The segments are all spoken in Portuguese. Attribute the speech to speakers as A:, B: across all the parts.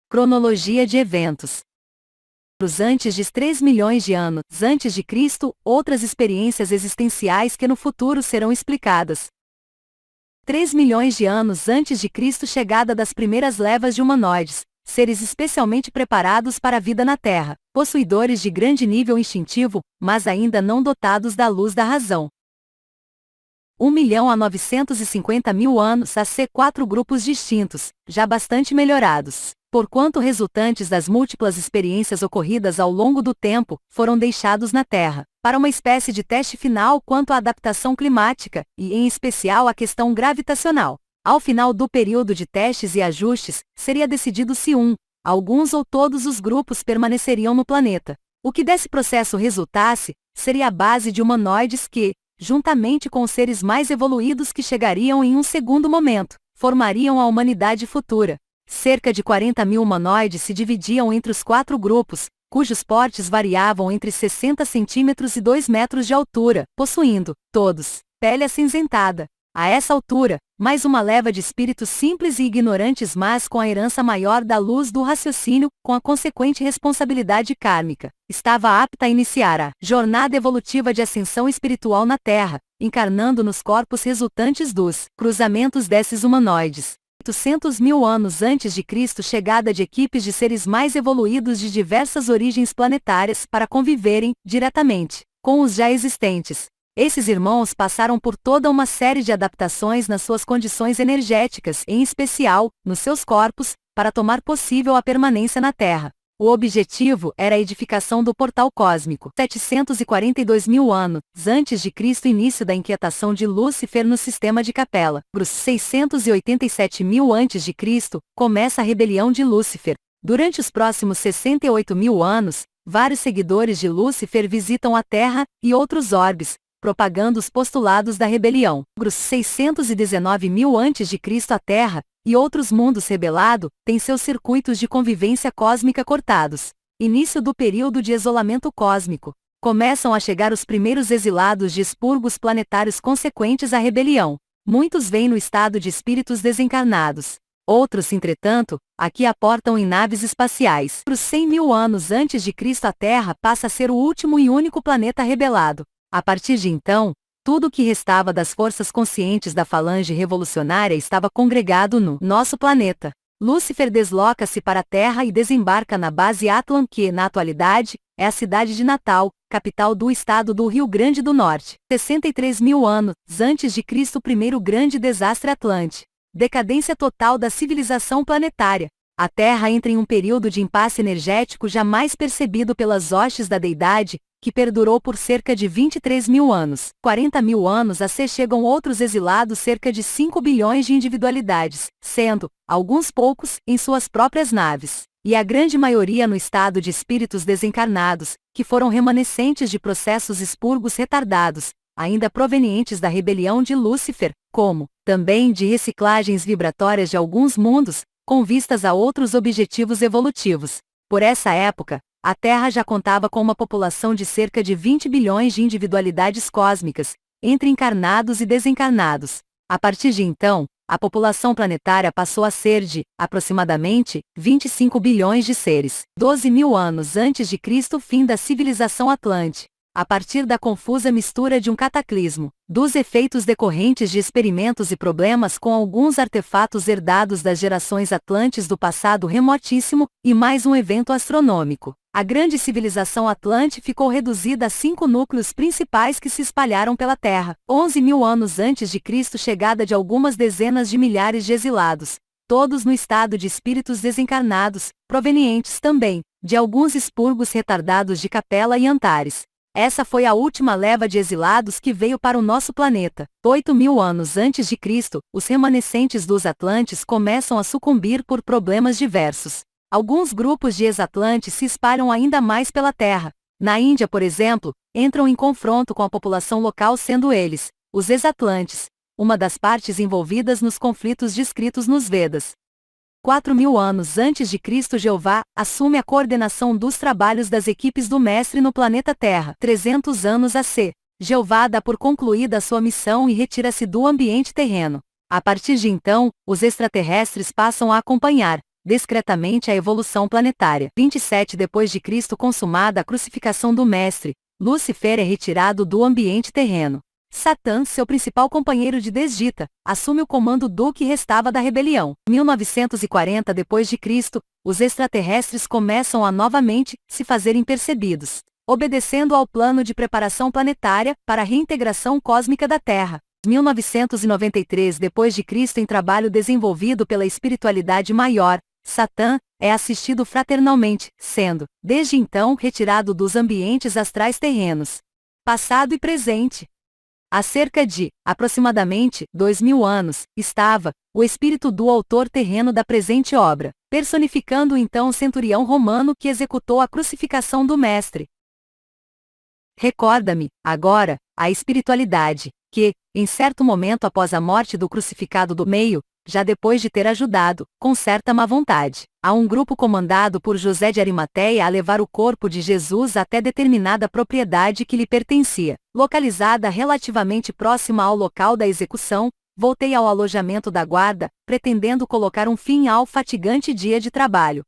A: Cronologia de eventos. Antes de 3 milhões de anos antes de Cristo, outras experiências existenciais que no futuro serão explicadas. 3 milhões de anos antes de Cristo, chegada das primeiras levas de humanoides, seres especialmente preparados para a vida na Terra, possuidores de grande nível instintivo, mas ainda não dotados da luz da razão. 1 milhão a 950 mil anos AC, 4 grupos distintos, já bastante melhorados, porquanto resultantes das múltiplas experiências ocorridas ao longo do tempo, foram deixados na Terra, para uma espécie de teste final quanto à adaptação climática, e em especial à questão gravitacional. Ao final do período de testes e ajustes, seria decidido se alguns ou todos os grupos permaneceriam no planeta. O que desse processo resultasse, seria a base de humanoides que, juntamente com os seres mais evoluídos que chegariam em um segundo momento, formariam a humanidade futura. Cerca de 40 mil humanoides se dividiam entre os 4 grupos, cujos portes variavam entre 60 centímetros e 2 metros de altura, possuindo, todos, pele acinzentada. A essa altura, mais uma leva de espíritos simples e ignorantes, mas com a herança maior da luz do raciocínio, com a consequente responsabilidade kármica, estava apta a iniciar a jornada evolutiva de ascensão espiritual na Terra, encarnando nos corpos resultantes dos cruzamentos desses humanoides. 800 mil anos antes de Cristo, chegada de equipes de seres mais evoluídos de diversas origens planetárias para conviverem, diretamente, com os já existentes. Esses irmãos passaram por toda uma série de adaptações nas suas condições energéticas, em especial, nos seus corpos, para tornar possível a permanência na Terra. O objetivo era a edificação do portal cósmico. 742 mil anos antes de Cristo, início da inquietação de Lúcifer no sistema de Capela. 687 mil antes de Cristo, começa a rebelião de Lúcifer. Durante os próximos 68 mil anos, vários seguidores de Lúcifer visitam a Terra e outros orbes, propagando os postulados da rebelião. 619 mil antes de Cristo, a Terra e outros mundos rebelado têm seus circuitos de convivência cósmica cortados. Início do período de isolamento cósmico. Começam a chegar os primeiros exilados de expurgos planetários consequentes à rebelião. Muitos vêm no estado de espíritos desencarnados. Outros, entretanto, aqui aportam em naves espaciais. 100 mil anos antes de Cristo, a Terra passa a ser o último e único planeta rebelado. A partir de então, tudo o que restava das forças conscientes da falange revolucionária estava congregado no nosso planeta. Lúcifer desloca-se para a Terra e desembarca na base Atlan, que, na atualidade, é a cidade de Natal, capital do estado do Rio Grande do Norte. 63 mil anos antes de Cristo, o primeiro grande desastre Atlante. Decadência total da civilização planetária. A Terra entra em um período de impasse energético jamais percebido pelas hostes da deidade, que perdurou por cerca de 23 mil anos. 40 mil anos AC, chegam outros exilados, cerca de 5 bilhões de individualidades, sendo, alguns poucos, em suas próprias naves, e a grande maioria no estado de espíritos desencarnados, que foram remanescentes de processos expurgos retardados, ainda provenientes da rebelião de Lúcifer, como, também, de reciclagens vibratórias de alguns mundos, com vistas a outros objetivos evolutivos. Por essa época, a Terra já contava com uma população de cerca de 20 bilhões de individualidades cósmicas, entre encarnados e desencarnados. A partir de então, a população planetária passou a ser de, aproximadamente, 25 bilhões de seres. 12 mil anos antes de Cristo, fim da civilização Atlante. A partir da confusa mistura de um cataclismo, dos efeitos decorrentes de experimentos e problemas com alguns artefatos herdados das gerações atlantes do passado remotíssimo, e mais um evento astronômico, a grande civilização Atlante ficou reduzida a 5 núcleos principais que se espalharam pela Terra. 11 mil anos antes de Cristo, chegada de algumas dezenas de milhares de exilados, todos no estado de espíritos desencarnados, provenientes também de alguns expurgos retardados de Capela e Antares. Essa foi a última leva de exilados que veio para o nosso planeta. 8 mil anos antes de Cristo, os remanescentes dos Atlantes começam a sucumbir por problemas diversos. Alguns grupos de ex-Atlantes se espalham ainda mais pela Terra. Na Índia, por exemplo, entram em confronto com a população local, sendo eles, os ex-Atlantes, uma das partes envolvidas nos conflitos descritos nos Vedas. 4 mil anos antes de Cristo, Jeová assume a coordenação dos trabalhos das equipes do Mestre no planeta Terra. 300 anos AC. Jeová dá por concluída a sua missão e retira-se do ambiente terreno. A partir de então, os extraterrestres passam a acompanhar, discretamente a evolução planetária. 27 Depois de Cristo consumada a crucificação do Mestre, Lúcifer é retirado do ambiente terreno. Satã, seu principal companheiro de desdita, assume o comando do que restava da rebelião. 1940 depois de Cristo, os extraterrestres começam a novamente se fazerem percebidos, obedecendo ao plano de preparação planetária para a reintegração cósmica da Terra. 1993 depois de Cristo, em trabalho desenvolvido pela espiritualidade maior, Satã é assistido fraternalmente, sendo, desde então, retirado dos ambientes astrais terrenos. Passado e presente. Há cerca de, aproximadamente, 2000 anos, estava o espírito do autor terreno da presente obra, personificando então o centurião romano que executou a crucificação do Mestre. Recorda-me, agora, a espiritualidade, que, em certo momento após a morte do crucificado do meio, já depois de ter ajudado, com certa má vontade, a um grupo comandado por José de Arimateia a levar o corpo de Jesus até determinada propriedade que lhe pertencia, localizada relativamente próxima ao local da execução, voltei ao alojamento da guarda, pretendendo colocar um fim ao fatigante dia de trabalho.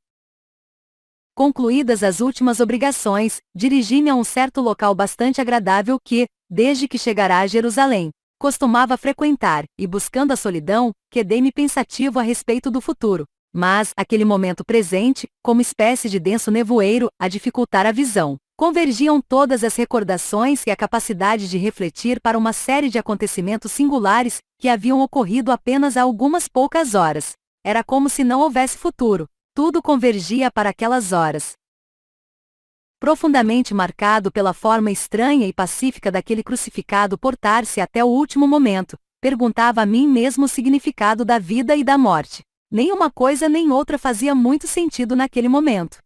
A: Concluídas as últimas obrigações, dirigi-me a um certo local bastante agradável que, desde que chegara a Jerusalém, costumava frequentar, e buscando a solidão, quedei-me pensativo a respeito do futuro. Mas, aquele momento presente, como espécie de denso nevoeiro, a dificultar a visão, convergiam todas as recordações e a capacidade de refletir para uma série de acontecimentos singulares, que haviam ocorrido apenas há algumas poucas horas. Era como se não houvesse futuro. Tudo convergia para aquelas horas. Profundamente marcado pela forma estranha e pacífica daquele crucificado portar-se até o último momento, perguntava a mim mesmo o significado da vida e da morte. Nem uma coisa nem outra fazia muito sentido naquele momento.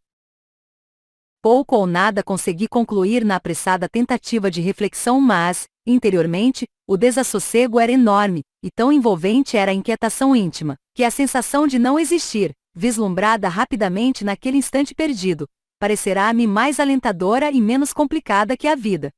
A: Pouco ou nada consegui concluir na apressada tentativa de reflexão, mas, interiormente, o desassossego era enorme, e tão envolvente era a inquietação íntima, que a sensação de não existir, vislumbrada rapidamente naquele instante perdido, parecerá-me mais alentadora e menos complicada que a vida.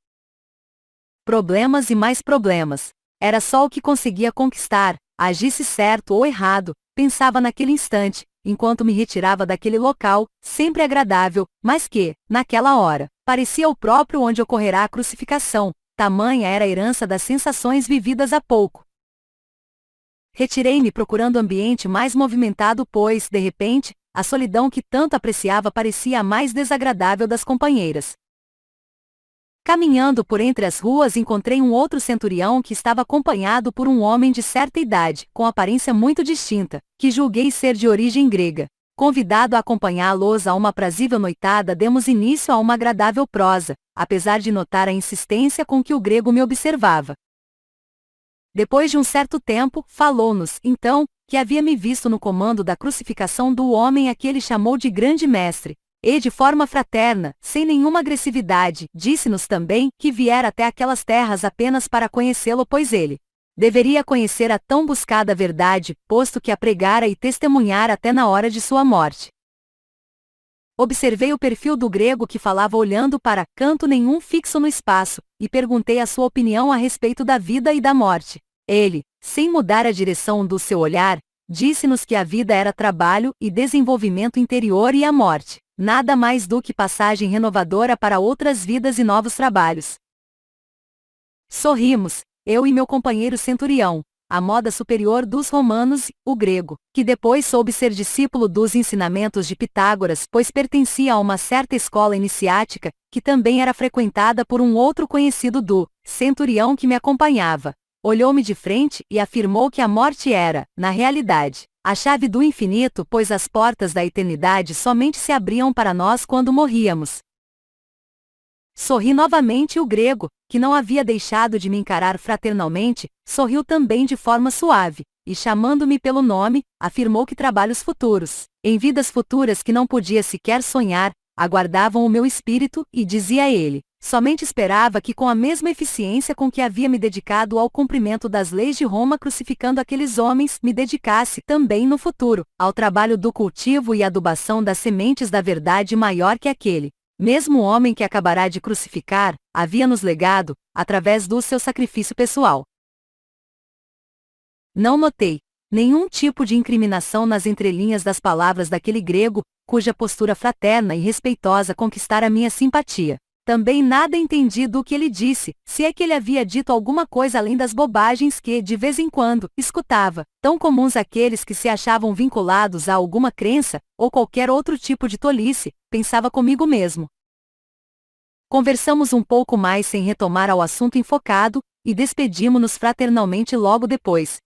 A: Problemas e mais problemas. Era só o que conseguia conquistar, agisse certo ou errado, pensava naquele instante, enquanto me retirava daquele local, sempre agradável, mas que, naquela hora, parecia o próprio onde ocorrerá a crucificação, tamanha era a herança das sensações vividas há pouco. Retirei-me procurando ambiente mais movimentado, pois, de repente, a solidão que tanto apreciava parecia a mais desagradável das companheiras. Caminhando por entre as ruas, encontrei um outro centurião que estava acompanhado por um homem de certa idade, com aparência muito distinta, que julguei ser de origem grega. Convidado a acompanhá-los a uma aprazível noitada, demos início a uma agradável prosa, apesar de notar a insistência com que o grego me observava. Depois de um certo tempo, falou-nos, então, que havia me visto no comando da crucificação do homem a que ele chamou de grande mestre, e de forma fraterna, sem nenhuma agressividade, disse-nos também que viera até aquelas terras apenas para conhecê-lo, pois ele deveria conhecer a tão buscada verdade, posto que a pregara e testemunhara até na hora de sua morte. Observei o perfil do grego que falava olhando para canto nenhum fixo no espaço, e perguntei a sua opinião a respeito da vida e da morte. Ele, sem mudar a direção do seu olhar, disse-nos que a vida era trabalho e desenvolvimento interior e a morte, nada mais do que passagem renovadora para outras vidas e novos trabalhos. Sorrimos, eu e meu companheiro centurião, a moda superior dos romanos, o grego, que depois soube ser discípulo dos ensinamentos de Pitágoras, pois pertencia a uma certa escola iniciática, que também era frequentada por um outro conhecido do centurião que me acompanhava. Olhou-me de frente e afirmou que a morte era, na realidade, a chave do infinito, pois as portas da eternidade somente se abriam para nós quando morríamos. Sorri novamente, o grego, que não havia deixado de me encarar fraternalmente, sorriu também de forma suave, e chamando-me pelo nome, afirmou que trabalhos futuros, em vidas futuras que não podia sequer sonhar, aguardavam o meu espírito, e dizia ele, somente esperava que com a mesma eficiência com que havia me dedicado ao cumprimento das leis de Roma crucificando aqueles homens, me dedicasse também no futuro, ao trabalho do cultivo e adubação das sementes da verdade maior que aquele mesmo homem que acabará de crucificar, havia nos legado, através do seu sacrifício pessoal. Não notei, nenhum tipo de incriminação nas entrelinhas das palavras daquele grego, cuja postura fraterna e respeitosa conquistara minha simpatia. Também nada entendi do que ele disse, se é que ele havia dito alguma coisa além das bobagens que, de vez em quando, escutava, tão comuns àqueles que se achavam vinculados a alguma crença, ou qualquer outro tipo de tolice, pensava comigo mesmo. Conversamos um pouco mais sem retomar ao assunto enfocado, e despedimo-nos fraternalmente logo depois.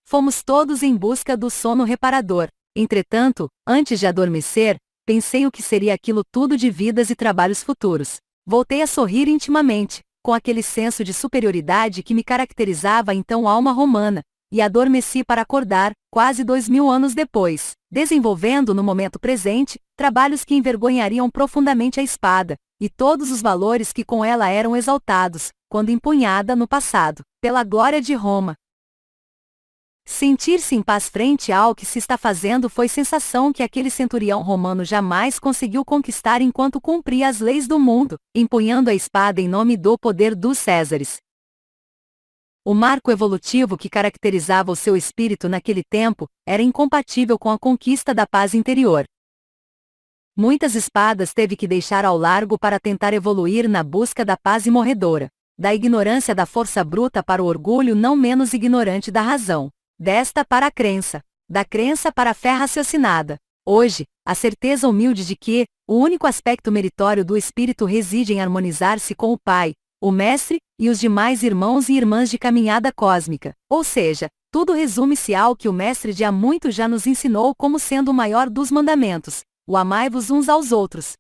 A: Fomos todos em busca do sono reparador. Entretanto, antes de adormecer, pensei o que seria aquilo tudo de vidas e trabalhos futuros. Voltei a sorrir intimamente, com aquele senso de superioridade que me caracterizava a então alma romana, e adormeci para acordar, quase 2000 anos depois, desenvolvendo no momento presente, trabalhos que envergonhariam profundamente a espada, e todos os valores que com ela eram exaltados, quando empunhada no passado, pela glória de Roma. Sentir-se em paz frente ao que se está fazendo foi sensação que aquele centurião romano jamais conseguiu conquistar enquanto cumpria as leis do mundo, empunhando a espada em nome do poder dos Césares. O marco evolutivo que caracterizava o seu espírito naquele tempo era incompatível com a conquista da paz interior. Muitas espadas teve que deixar ao largo para tentar evoluir na busca da paz imorredora, da ignorância da força bruta para o orgulho não menos ignorante da razão. Desta para a crença, da crença para a fé raciocinada. Hoje, a certeza humilde de que o único aspecto meritório do espírito reside em harmonizar-se com o Pai, o Mestre, e os demais irmãos e irmãs de caminhada cósmica. Ou seja, tudo resume-se ao que o Mestre de há muito já nos ensinou como sendo o maior dos mandamentos: o amai-vos uns aos outros.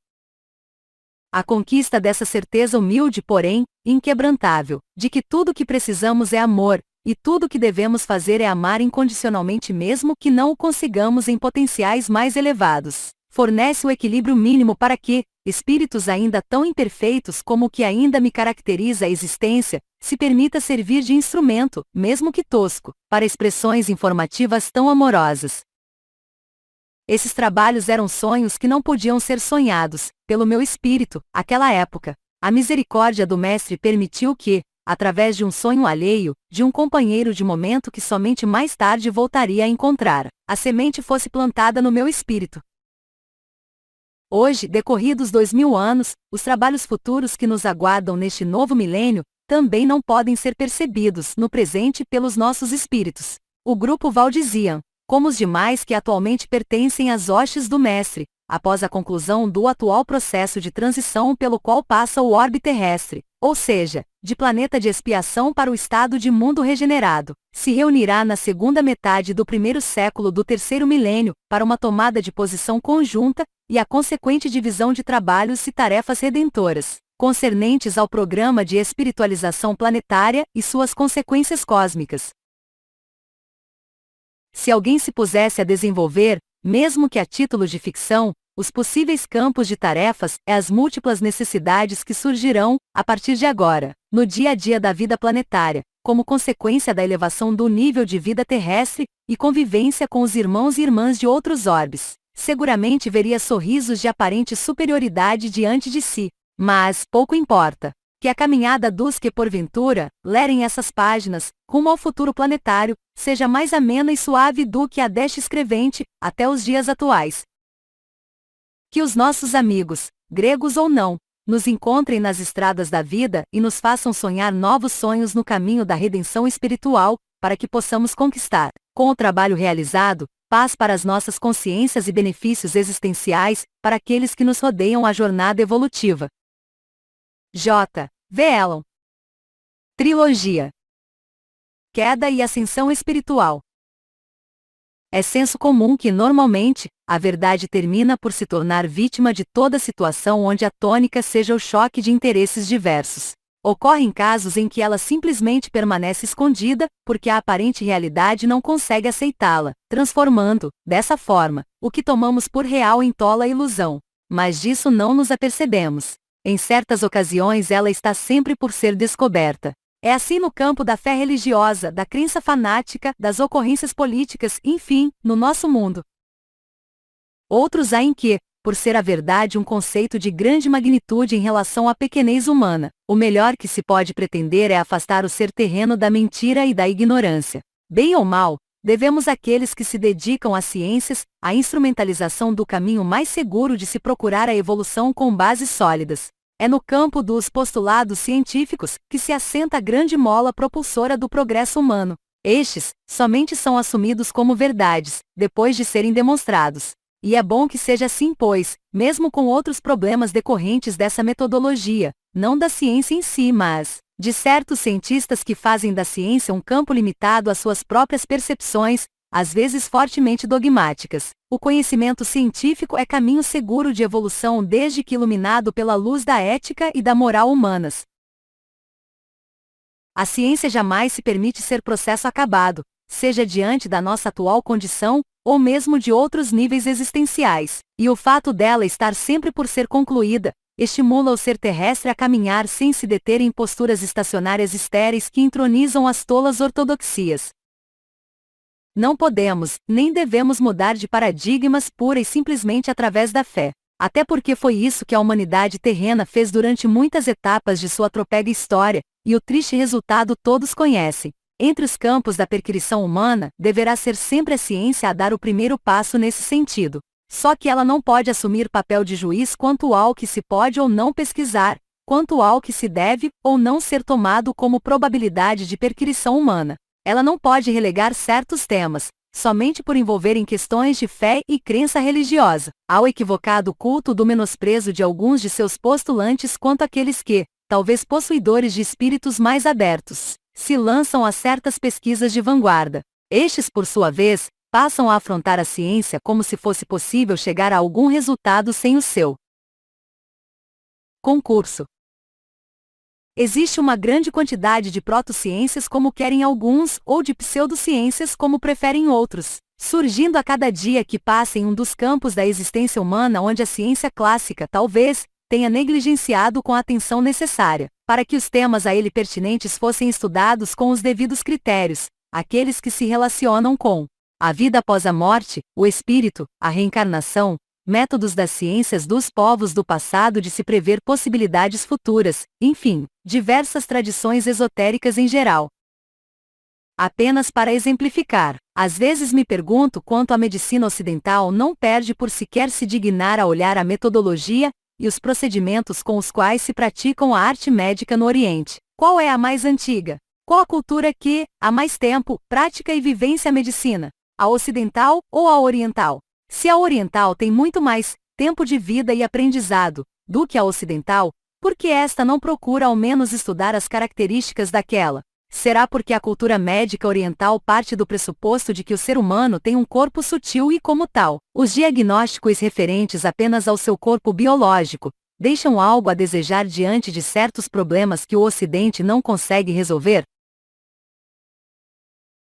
A: A conquista dessa certeza humilde, porém, inquebrantável, de que tudo o que precisamos é amor, e tudo o que devemos fazer é amar incondicionalmente mesmo que não o consigamos em potenciais mais elevados, fornece o equilíbrio mínimo para que, espíritos ainda tão imperfeitos como o que ainda me caracteriza a existência, se permita servir de instrumento, mesmo que tosco, para expressões informativas tão amorosas. Esses trabalhos eram sonhos que não podiam ser sonhados, pelo meu espírito, àquela época. A misericórdia do Mestre permitiu que, através de um sonho alheio, de um companheiro de momento que somente mais tarde voltaria a encontrar, a semente fosse plantada no meu espírito. Hoje, decorridos 2000 anos, os trabalhos futuros que nos aguardam neste novo milênio, também não podem ser percebidos no presente pelos nossos espíritos. O grupo Valdizian, como os demais que atualmente pertencem às hostes do Mestre, após a conclusão do atual processo de transição pelo qual passa o orbe terrestre, ou seja, de planeta de expiação para o estado de mundo regenerado, se reunirá na segunda metade do primeiro século do terceiro milênio, para uma tomada de posição conjunta, e a consequente divisão de trabalhos e tarefas redentoras, concernentes ao programa de espiritualização planetária e suas consequências cósmicas. Se alguém se pusesse a desenvolver, mesmo que a título de ficção, os possíveis campos de tarefas e as múltiplas necessidades que surgirão, a partir de agora, no dia a dia da vida planetária, como consequência da elevação do nível de vida terrestre e convivência com os irmãos e irmãs de outros orbes, seguramente veria sorrisos de aparente superioridade diante de si, mas pouco importa. Que a caminhada dos que porventura lerem essas páginas, rumo ao futuro planetário, seja mais amena e suave do que a deste escrevente, até os dias atuais. Que os nossos amigos, gregos ou não, nos encontrem nas estradas da vida e nos façam sonhar novos sonhos no caminho da redenção espiritual, para que possamos conquistar, com o trabalho realizado, paz para as nossas consciências e benefícios existenciais, para aqueles que nos rodeiam a jornada evolutiva. J. Vellon. Trilogia. Queda e ascensão espiritual. É senso comum que, normalmente, a verdade termina por se tornar vítima de toda situação onde a tônica seja o choque de interesses diversos. Ocorrem casos em que ela simplesmente permanece escondida, porque a aparente realidade não consegue aceitá-la, transformando, dessa forma, o que tomamos por real em tola ilusão. Mas disso não nos apercebemos. Em certas ocasiões ela está sempre por ser descoberta. É assim no campo da fé religiosa, da crença fanática, das ocorrências políticas, enfim, no nosso mundo. Outros há em que, por ser a verdade um conceito de grande magnitude em relação à pequenez humana, o melhor que se pode pretender é afastar o ser terreno da mentira e da ignorância. Bem ou mal, devemos àqueles que se dedicam às ciências, a instrumentalização do caminho mais seguro de se procurar a evolução com bases sólidas. É no campo dos postulados científicos que se assenta a grande mola propulsora do progresso humano. Estes, somente são assumidos como verdades, depois de serem demonstrados. E é bom que seja assim pois, mesmo com outros problemas decorrentes dessa metodologia, não da ciência em si mas, de certos cientistas que fazem da ciência um campo limitado às suas próprias percepções, às vezes fortemente dogmáticas. O conhecimento científico é caminho seguro de evolução desde que iluminado pela luz da ética e da moral humanas. A ciência jamais se permite ser processo acabado, seja diante da nossa atual condição, ou mesmo de outros níveis existenciais, e o fato dela estar sempre por ser concluída, estimula o ser terrestre a caminhar sem se deter em posturas estacionárias estéreis que entronizam as tolas ortodoxias. Não podemos, nem devemos mudar de paradigmas pura e simplesmente através da fé. Até porque foi isso que a humanidade terrena fez durante muitas etapas de sua tropega história, e o triste resultado todos conhecem. Entre os campos da percrição humana, deverá ser sempre a ciência a dar o primeiro passo nesse sentido. Só que ela não pode assumir papel de juiz quanto ao que se pode ou não pesquisar, quanto ao que se deve ou não ser tomado como probabilidade de percrição humana. Ela não pode relegar certos temas, somente por envolverem questões de fé e crença religiosa, ao equivocado culto do menosprezo de alguns de seus postulantes quanto àqueles que, talvez possuidores de espíritos mais abertos, se lançam a certas pesquisas de vanguarda. Estes, por sua vez, passam a afrontar a ciência como se fosse possível chegar a algum resultado sem o seu concurso. Existe uma grande quantidade de protociências como querem alguns, ou de pseudociências como preferem outros, surgindo a cada dia que passa em um dos campos da existência humana onde a ciência clássica, talvez, tenha negligenciado com a atenção necessária, para que os temas a ele pertinentes fossem estudados com os devidos critérios, aqueles que se relacionam com a vida após a morte, o espírito, a reencarnação, métodos das ciências dos povos do passado de se prever possibilidades futuras, enfim, diversas tradições esotéricas em geral. Apenas para exemplificar, às vezes me pergunto quanto a medicina ocidental não perde por sequer se dignar a olhar a metodologia e os procedimentos com os quais se praticam a arte médica no Oriente. Qual é a mais antiga? Qual a cultura que, há mais tempo, pratica e vivencia a medicina? A ocidental ou a oriental? Se a oriental tem muito mais tempo de vida e aprendizado do que a ocidental, por que esta não procura ao menos estudar as características daquela? Será porque a cultura médica oriental parte do pressuposto de que o ser humano tem um corpo sutil e, como tal, os diagnósticos referentes apenas ao seu corpo biológico deixam algo a desejar diante de certos problemas que o Ocidente não consegue resolver?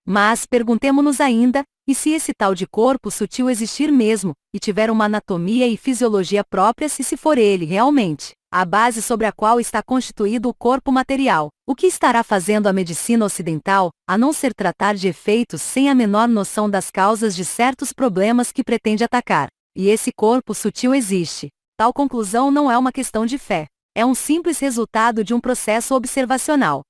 A: Mas perguntemo-nos ainda, e se esse tal de corpo sutil existir mesmo, e tiver uma anatomia e fisiologia próprias e se for ele realmente a base sobre a qual está constituído o corpo material, o que estará fazendo a medicina ocidental, a não ser tratar de efeitos sem a menor noção das causas de certos problemas que pretende atacar? E esse corpo sutil existe. Tal conclusão não é uma questão de fé. É um simples resultado de um processo observacional.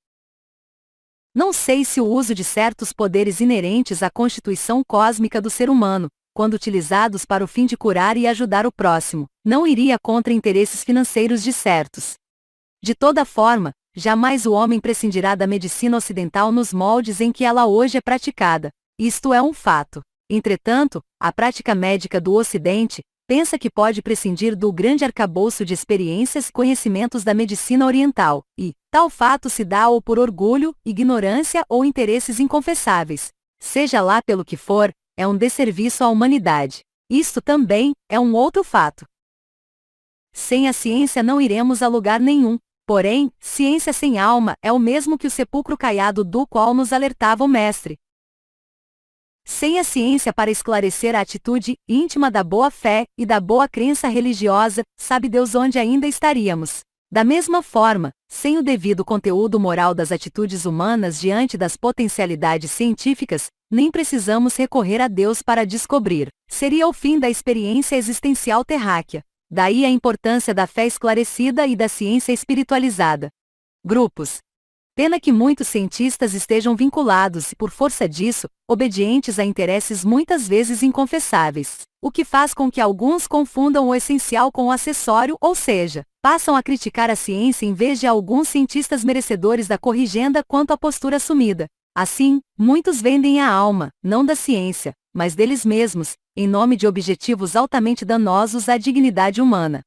A: Não sei se o uso de certos poderes inerentes à constituição cósmica do ser humano, quando utilizados para o fim de curar e ajudar o próximo, não iria contra interesses financeiros de certos. De toda forma, jamais o homem prescindirá da medicina ocidental nos moldes em que ela hoje é praticada. Isto é um fato. Entretanto, a prática médica do Ocidente pensa que pode prescindir do grande arcabouço de experiências e conhecimentos da medicina oriental, e tal fato se dá ou por orgulho, ignorância ou interesses inconfessáveis. Seja lá pelo que for, é um desserviço à humanidade. Isto também é um outro fato. Sem a ciência não iremos a lugar nenhum. Porém, ciência sem alma é o mesmo que o sepulcro caiado do qual nos alertava o mestre. Sem a ciência para esclarecer a atitude íntima da boa fé e da boa crença religiosa, sabe Deus onde ainda estaríamos. Da mesma forma, sem o devido conteúdo moral das atitudes humanas diante das potencialidades científicas, nem precisamos recorrer a Deus para descobrir. Seria o fim da experiência existencial terráquea. Daí a importância da fé esclarecida e da ciência espiritualizada. Grupos. Pena que muitos cientistas estejam vinculados e, por força disso, obedientes a interesses muitas vezes inconfessáveis, o que faz com que alguns confundam o essencial com o acessório, ou seja, passam a criticar a ciência em vez de alguns cientistas merecedores da corrigenda quanto à postura assumida. Assim, muitos vendem a alma, não da ciência, mas deles mesmos, em nome de objetivos altamente danosos à dignidade humana.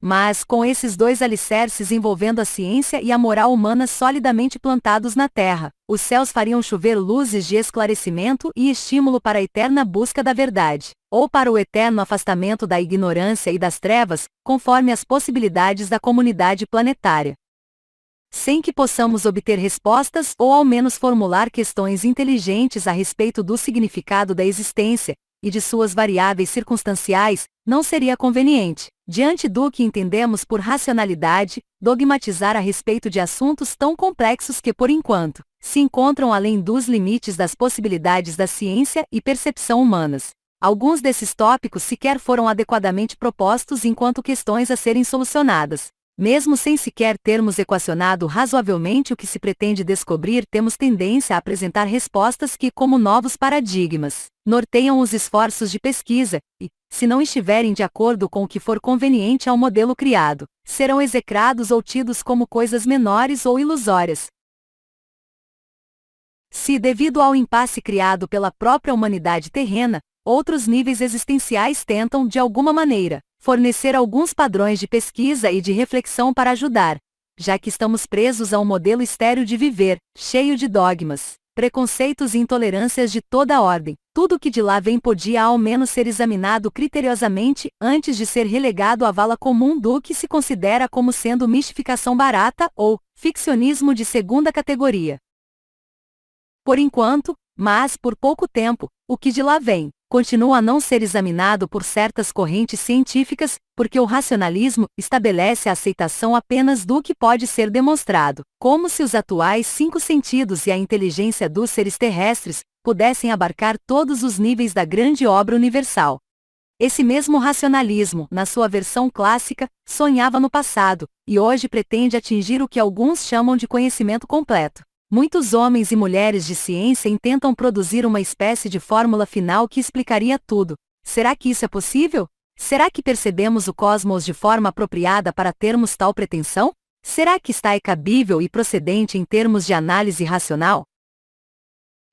A: Mas, com esses dois alicerces envolvendo a ciência e a moral humana solidamente plantados na terra, os céus fariam chover luzes de esclarecimento e estímulo para a eterna busca da verdade, ou para o eterno afastamento da ignorância e das trevas, conforme as possibilidades da comunidade planetária. Sem que possamos obter respostas ou ao menos formular questões inteligentes a respeito do significado da existência e de suas variáveis circunstanciais, não seria conveniente, diante do que entendemos por racionalidade, dogmatizar a respeito de assuntos tão complexos que, por enquanto, se encontram além dos limites das possibilidades da ciência e percepção humanas. Alguns desses tópicos sequer foram adequadamente propostos enquanto questões a serem solucionadas. Mesmo sem sequer termos equacionado razoavelmente o que se pretende descobrir, temos tendência a apresentar respostas que, como novos paradigmas, norteiam os esforços de pesquisa, e, se não estiverem de acordo com o que for conveniente ao modelo criado, serão execrados ou tidos como coisas menores ou ilusórias. Se, devido ao impasse criado pela própria humanidade terrena, outros níveis existenciais tentam, de alguma maneira, fornecer alguns padrões de pesquisa e de reflexão para ajudar, já que estamos presos a um modelo estéril de viver, cheio de dogmas, preconceitos e intolerâncias de toda ordem, tudo que de lá vem podia ao menos ser examinado criteriosamente antes de ser relegado à vala comum do que se considera como sendo mistificação barata ou ficcionismo de segunda categoria. Por enquanto, mas por pouco tempo, o que de lá vem continua a não ser examinado por certas correntes científicas, porque o racionalismo estabelece a aceitação apenas do que pode ser demonstrado, como se os atuais 5 sentidos e a inteligência dos seres terrestres pudessem abarcar todos os níveis da grande obra universal. Esse mesmo racionalismo, na sua versão clássica, sonhava no passado, e hoje pretende atingir o que alguns chamam de conhecimento completo. Muitos homens e mulheres de ciência intentam produzir uma espécie de fórmula final que explicaria tudo. Será que isso é possível? Será que percebemos o cosmos de forma apropriada para termos tal pretensão? Será que está cabível e procedente em termos de análise racional?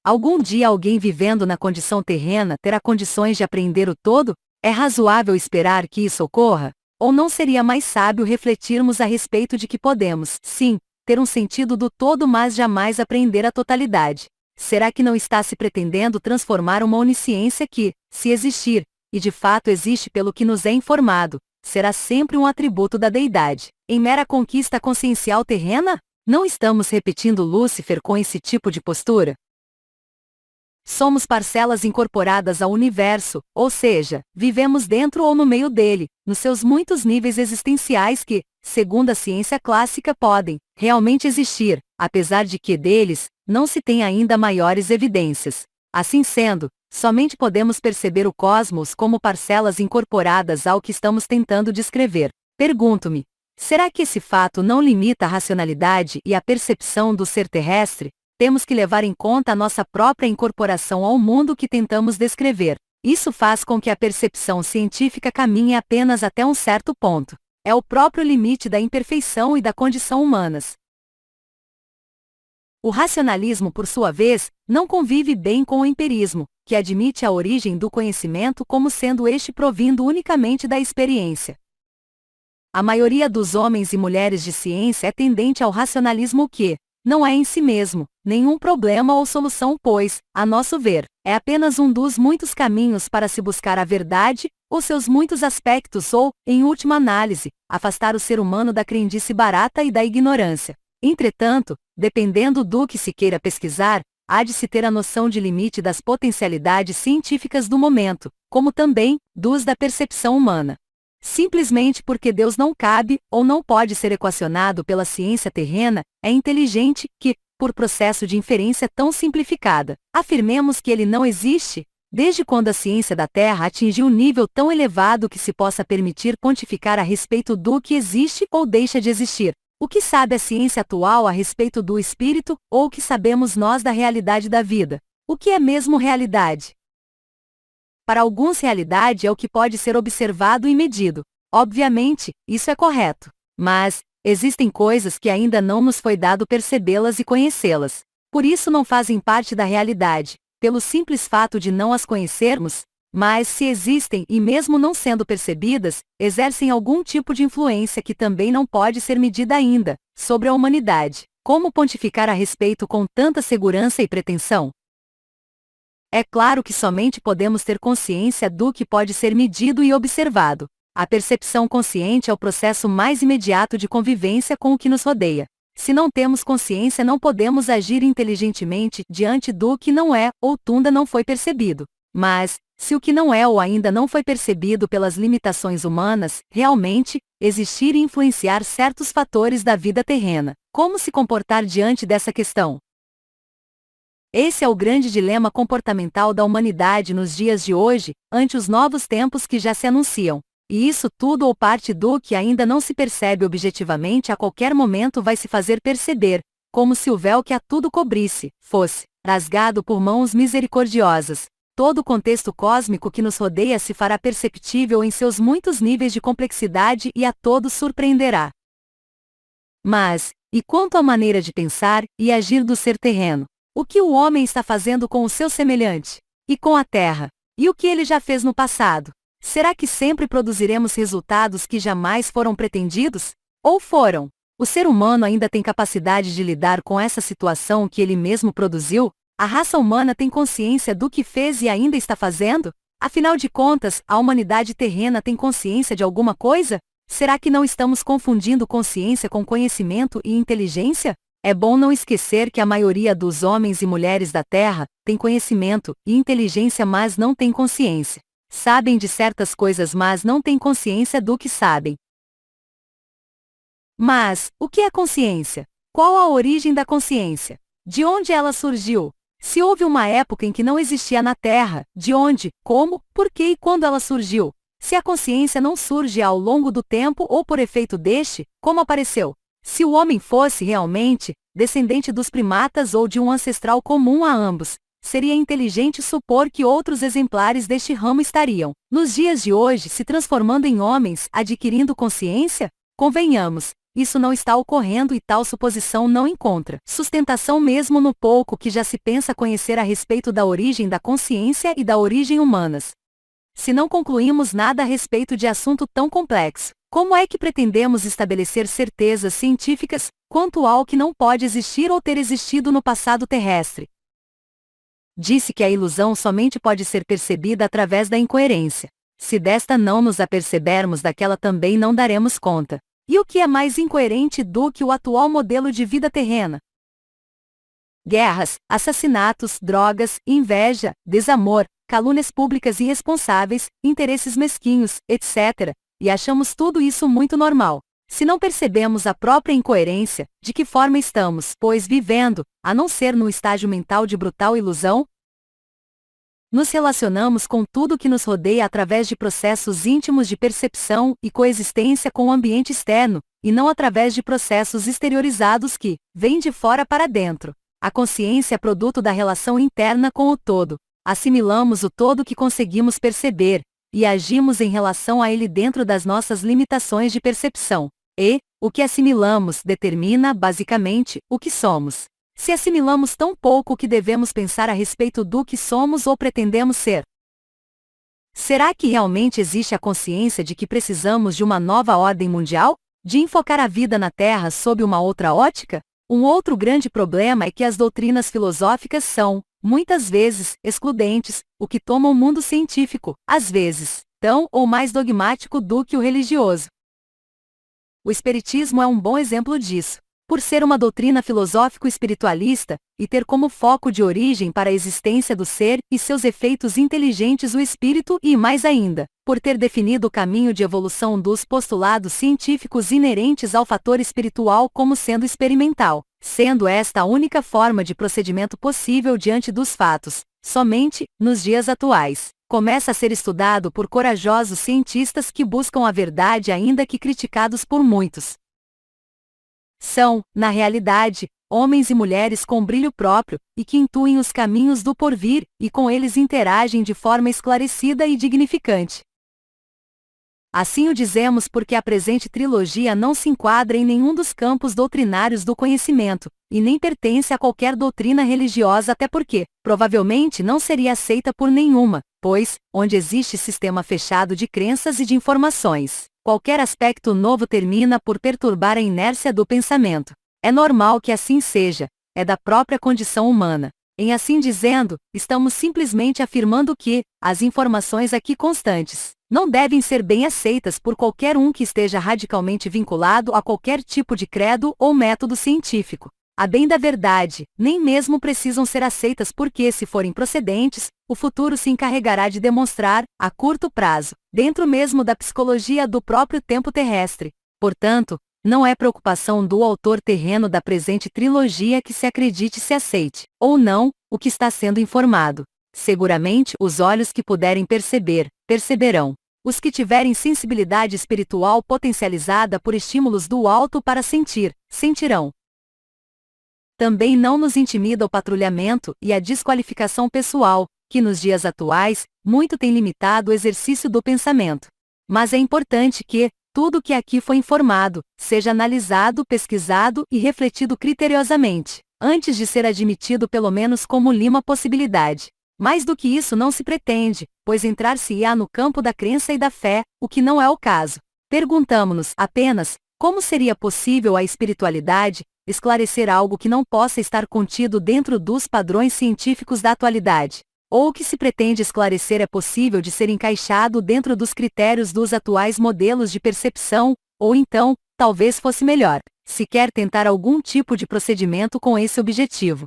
A: Algum dia alguém vivendo na condição terrena terá condições de apreender o todo? É razoável esperar que isso ocorra? Ou não seria mais sábio refletirmos a respeito de que podemos, sim, ter um sentido do todo, mas jamais apreender a totalidade? Será que não está se pretendendo transformar uma onisciência que, se existir, e de fato existe pelo que nos é informado, será sempre um atributo da deidade, em mera conquista consciencial terrena? Não estamos repetindo Lúcifer com esse tipo de postura? Somos parcelas incorporadas ao universo, ou seja, vivemos dentro ou no meio dele, nos seus muitos níveis existenciais que, segundo a ciência clássica, podem realmente existir, apesar de que deles não se tem ainda maiores evidências. Assim sendo, somente podemos perceber o cosmos como parcelas incorporadas ao que estamos tentando descrever. Pergunto-me, será que esse fato não limita a racionalidade e a percepção do ser terrestre? Temos que levar em conta a nossa própria incorporação ao mundo que tentamos descrever. Isso faz com que a percepção científica caminhe apenas até um certo ponto. É o próprio limite da imperfeição e da condição humanas. O racionalismo, por sua vez, não convive bem com o empirismo, que admite a origem do conhecimento como sendo este provindo unicamente da experiência. A maioria dos homens e mulheres de ciência é tendente ao racionalismo que não é em si mesmo nenhum problema ou solução, pois, a nosso ver, é apenas um dos muitos caminhos para se buscar a verdade, os seus muitos aspectos ou, em última análise, afastar o ser humano da crendice barata e da ignorância. Entretanto, dependendo do que se queira pesquisar, há de se ter a noção de limite das potencialidades científicas do momento, como também dos da percepção humana. Simplesmente porque Deus não cabe ou não pode ser equacionado pela ciência terrena, é inteligente que, por processo de inferência tão simplificada, afirmemos que ele não existe. Desde quando a ciência da Terra atingiu um nível tão elevado que se possa permitir pontificar a respeito do que existe ou deixa de existir? O que sabe a ciência atual a respeito do espírito, ou o que sabemos nós da realidade da vida? O que é mesmo realidade? Para alguns, realidade é o que pode ser observado e medido. Obviamente, isso é correto. Mas existem coisas que ainda não nos foi dado percebê-las e conhecê-las. Por isso não fazem parte da realidade, pelo simples fato de não as conhecermos, mas se existem e mesmo não sendo percebidas, exercem algum tipo de influência que também não pode ser medida ainda, sobre a humanidade. Como pontificar a respeito com tanta segurança e pretensão? É claro que somente podemos ter consciência do que pode ser medido e observado. A percepção consciente é o processo mais imediato de convivência com o que nos rodeia. Se não temos consciência, não podemos agir inteligentemente diante do que não é ou tunda não foi percebido. Mas, se o que não é ou ainda não foi percebido pelas limitações humanas, realmente, existir e influenciar certos fatores da vida terrena, como se comportar diante dessa questão? Esse é o grande dilema comportamental da humanidade nos dias de hoje, ante os novos tempos que já se anunciam. E isso tudo ou parte do que ainda não se percebe objetivamente a qualquer momento vai se fazer perceber, como se o véu que a tudo cobrisse, fosse rasgado por mãos misericordiosas. Todo o contexto cósmico que nos rodeia se fará perceptível em seus muitos níveis de complexidade e a todos surpreenderá. Mas, e quanto à maneira de pensar e agir do ser terreno? O que o homem está fazendo com o seu semelhante? E com a terra? E o que ele já fez no passado? Será que sempre produziremos resultados que jamais foram pretendidos? Ou foram? O ser humano ainda tem capacidade de lidar com essa situação que ele mesmo produziu? A raça humana tem consciência do que fez e ainda está fazendo? Afinal de contas, a humanidade terrena tem consciência de alguma coisa? Será que não estamos confundindo consciência com conhecimento e inteligência? É bom não esquecer que a maioria dos homens e mulheres da Terra tem conhecimento e inteligência, mas não tem consciência. Sabem de certas coisas, mas não têm consciência do que sabem. Mas, o que é consciência? Qual a origem da consciência? De onde ela surgiu? Se houve uma época em que não existia na Terra, de onde, como, por que e quando ela surgiu? Se a consciência não surge ao longo do tempo ou por efeito deste, como apareceu? Se o homem fosse realmente descendente dos primatas ou de um ancestral comum a ambos, seria inteligente supor que outros exemplares deste ramo estariam, nos dias de hoje, se transformando em homens, adquirindo consciência? Convenhamos, isso não está ocorrendo e tal suposição não encontra sustentação mesmo no pouco que já se pensa conhecer a respeito da origem da consciência e da origem humanas. Se não concluímos nada a respeito de assunto tão complexo, como é que pretendemos estabelecer certezas científicas quanto ao que não pode existir ou ter existido no passado terrestre? Disse que a ilusão somente pode ser percebida através da incoerência. Se desta não nos apercebermos, daquela também não daremos conta. E o que é mais incoerente do que o atual modelo de vida terrena? Guerras, assassinatos, drogas, inveja, desamor, calúnias públicas irresponsáveis, interesses mesquinhos, etc. E achamos tudo isso muito normal. Se não percebemos a própria incoerência, de que forma estamos, pois, vivendo, a não ser num estágio mental de brutal ilusão? Nos relacionamos com tudo que nos rodeia através de processos íntimos de percepção e coexistência com o ambiente externo, e não através de processos exteriorizados que vêm de fora para dentro. A consciência é produto da relação interna com o todo. Assimilamos o todo que conseguimos perceber, e agimos em relação a ele dentro das nossas limitações de percepção. E, o que assimilamos determina, basicamente, o que somos. Se assimilamos tão pouco, o que devemos pensar a respeito do que somos ou pretendemos ser? Será que realmente existe a consciência de que precisamos de uma nova ordem mundial? De enfocar a vida na Terra sob uma outra ótica? Um outro grande problema é que as doutrinas filosóficas são, muitas vezes, excludentes, o que toma o mundo científico, às vezes, tão ou mais dogmático do que o religioso. O Espiritismo é um bom exemplo disso. Por ser uma doutrina filosófico-espiritualista, e ter como foco de origem para a existência do ser e seus efeitos inteligentes o espírito e, mais ainda, por ter definido o caminho de evolução dos postulados científicos inerentes ao fator espiritual como sendo experimental, sendo esta a única forma de procedimento possível diante dos fatos, somente, nos dias atuais, começa a ser estudado por corajosos cientistas que buscam a verdade ainda que criticados por muitos. São, na realidade, homens e mulheres com brilho próprio, e que intuem os caminhos do porvir, e com eles interagem de forma esclarecida e dignificante. Assim o dizemos porque a presente trilogia não se enquadra em nenhum dos campos doutrinários do conhecimento, e nem pertence a qualquer doutrina religiosa, até porque, provavelmente não seria aceita por nenhuma, pois, onde existe sistema fechado de crenças e de informações, qualquer aspecto novo termina por perturbar a inércia do pensamento. É normal que assim seja, é da própria condição humana. Em assim dizendo, estamos simplesmente afirmando que, as informações aqui constantes, não devem ser bem aceitas por qualquer um que esteja radicalmente vinculado a qualquer tipo de credo ou método científico. A bem da verdade, nem mesmo precisam ser aceitas porque, se forem procedentes, o futuro se encarregará de demonstrar, a curto prazo, dentro mesmo da psicologia do próprio tempo terrestre. Portanto, não é preocupação do autor terreno da presente trilogia que se acredite se aceite, ou não, o que está sendo informado. Seguramente, os olhos que puderem perceber, perceberão. Os que tiverem sensibilidade espiritual potencializada por estímulos do alto para sentir, sentirão. Também não nos intimida o patrulhamento e a desqualificação pessoal, que nos dias atuais, muito tem limitado o exercício do pensamento. Mas é importante que, tudo o que aqui foi informado, seja analisado, pesquisado e refletido criteriosamente, antes de ser admitido pelo menos como lima possibilidade. Mais do que isso não se pretende, pois entrar-se-á no campo da crença e da fé, o que não é o caso. Perguntamo-nos apenas, como seria possível a espiritualidade esclarecer algo que não possa estar contido dentro dos padrões científicos da atualidade? Ou o que se pretende esclarecer é possível de ser encaixado dentro dos critérios dos atuais modelos de percepção, ou então, talvez fosse melhor, se quer tentar algum tipo de procedimento com esse objetivo.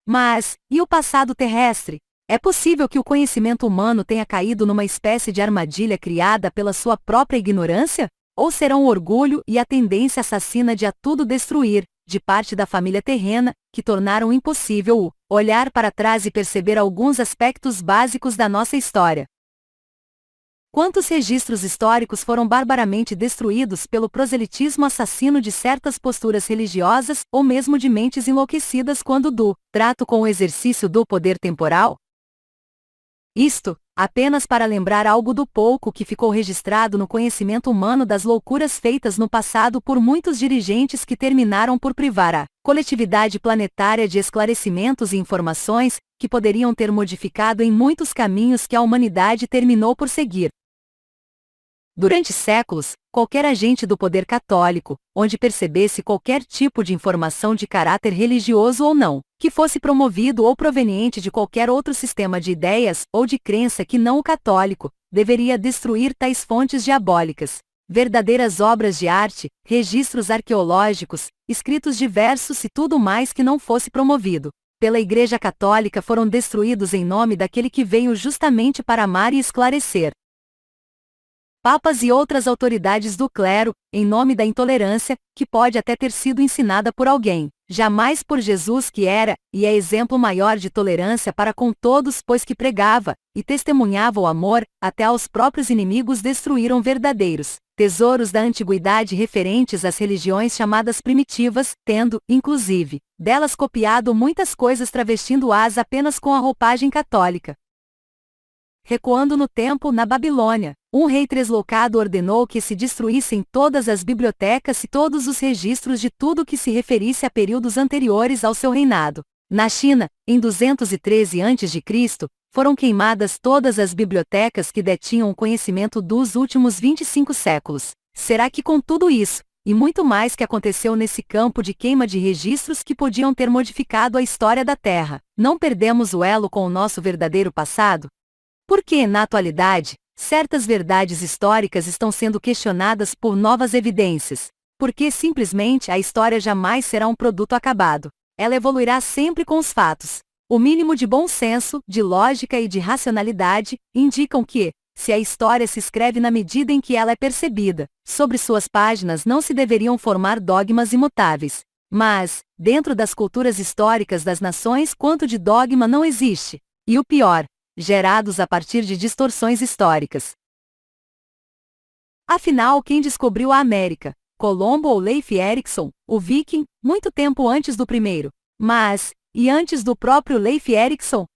A: Mas, e o passado terrestre? É possível que o conhecimento humano tenha caído numa espécie de armadilha criada pela sua própria ignorância? Ou serão o orgulho e a tendência assassina de a tudo destruir, de parte da família terrena, que tornaram impossível o olhar para trás e perceber alguns aspectos básicos da nossa história? Quantos registros históricos foram barbaramente destruídos pelo proselitismo assassino de certas posturas religiosas ou mesmo de mentes enlouquecidas quando do trato com o exercício do poder temporal? Isto, apenas para lembrar algo do pouco que ficou registrado no conhecimento humano das loucuras feitas no passado por muitos dirigentes que terminaram por privar a coletividade planetária de esclarecimentos e informações que poderiam ter modificado em muitos caminhos que a humanidade terminou por seguir. Durante séculos, qualquer agente do poder católico, onde percebesse qualquer tipo de informação de caráter religioso ou não, que fosse promovido ou proveniente de qualquer outro sistema de ideias ou de crença que não o católico, deveria destruir tais fontes diabólicas. Verdadeiras obras de arte, registros arqueológicos, escritos diversos e tudo mais que não fosse promovido pela Igreja Católica foram destruídos em nome daquele que veio justamente para amar e esclarecer. Papas e outras autoridades do clero, em nome da intolerância, que pode até ter sido ensinada por alguém, jamais por Jesus que era, e é exemplo maior de tolerância para com todos pois que pregava, e testemunhava o amor, até aos próprios inimigos destruíram verdadeiros tesouros da antiguidade referentes às religiões chamadas primitivas, tendo, inclusive, delas copiado muitas coisas travestindo-as apenas com a roupagem católica. Recuando no tempo na Babilônia, um rei tresloucado ordenou que se destruíssem todas as bibliotecas e todos os registros de tudo que se referisse a períodos anteriores ao seu reinado. Na China, em 213 a.C., foram queimadas todas as bibliotecas que detinham o conhecimento dos últimos 25 séculos. Será que com tudo isso, e muito mais que aconteceu nesse campo de queima de registros que podiam ter modificado a história da Terra, não perdemos o elo com o nosso verdadeiro passado? Porque, na atualidade, certas verdades históricas estão sendo questionadas por novas evidências. Porque simplesmente a história jamais será um produto acabado. Ela evoluirá sempre com os fatos. O mínimo de bom senso, de lógica e de racionalidade indicam que, se a história se escreve na medida em que ela é percebida, sobre suas páginas não se deveriam formar dogmas imutáveis. Mas, dentro das culturas históricas das nações, quanto de dogma não existe? E o pior, gerados a partir de distorções históricas. Afinal, quem descobriu a América? Colombo ou Leif Erikson, o Viking, muito tempo antes do primeiro. Mas, e antes do próprio Leif Erikson?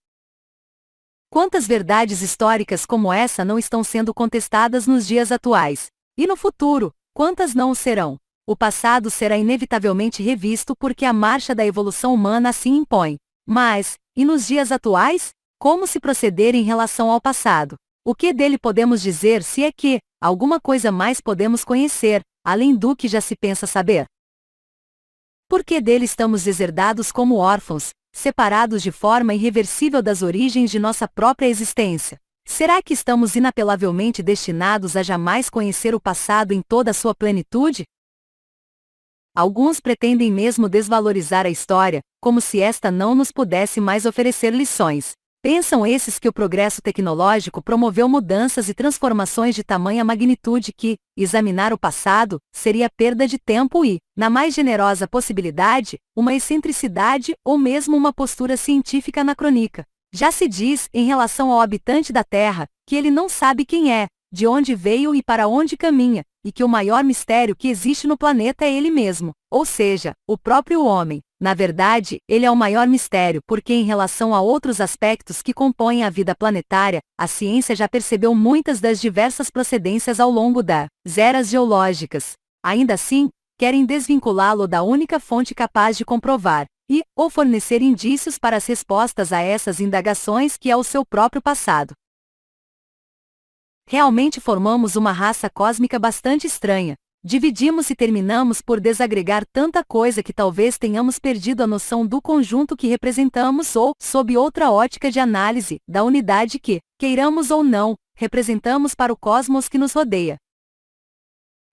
A: Quantas verdades históricas como essa não estão sendo contestadas nos dias atuais? E no futuro, quantas não o serão? O passado será inevitavelmente revisto porque a marcha da evolução humana assim impõe. Mas, e nos dias atuais? Como se proceder em relação ao passado? O que dele podemos dizer se é que, alguma coisa mais podemos conhecer, além do que já se pensa saber? Por que dele estamos deserdados como órfãos, separados de forma irreversível das origens de nossa própria existência? Será que estamos inapelavelmente destinados a jamais conhecer o passado em toda a sua plenitude? Alguns pretendem mesmo desvalorizar a história, como se esta não nos pudesse mais oferecer lições. Pensam esses que o progresso tecnológico promoveu mudanças e transformações de tamanha magnitude que, examinar o passado, seria perda de tempo e, na mais generosa possibilidade, uma excentricidade ou mesmo uma postura científica anacrônica. Já se diz, em relação ao habitante da Terra, que ele não sabe quem é, de onde veio e para onde caminha, e que o maior mistério que existe no planeta é ele mesmo, ou seja, o próprio homem. Na verdade, ele é o maior mistério porque, em relação a outros aspectos que compõem a vida planetária, a ciência já percebeu muitas das diversas procedências ao longo das eras geológicas. Ainda assim, querem desvinculá-lo da única fonte capaz de comprovar ou fornecer indícios para as respostas a essas indagações que é o seu próprio passado. Realmente formamos uma raça cósmica bastante estranha. Dividimos e terminamos por desagregar tanta coisa que talvez tenhamos perdido a noção do conjunto que representamos ou, sob outra ótica de análise, da unidade que, queiramos ou não, representamos para o cosmos que nos rodeia.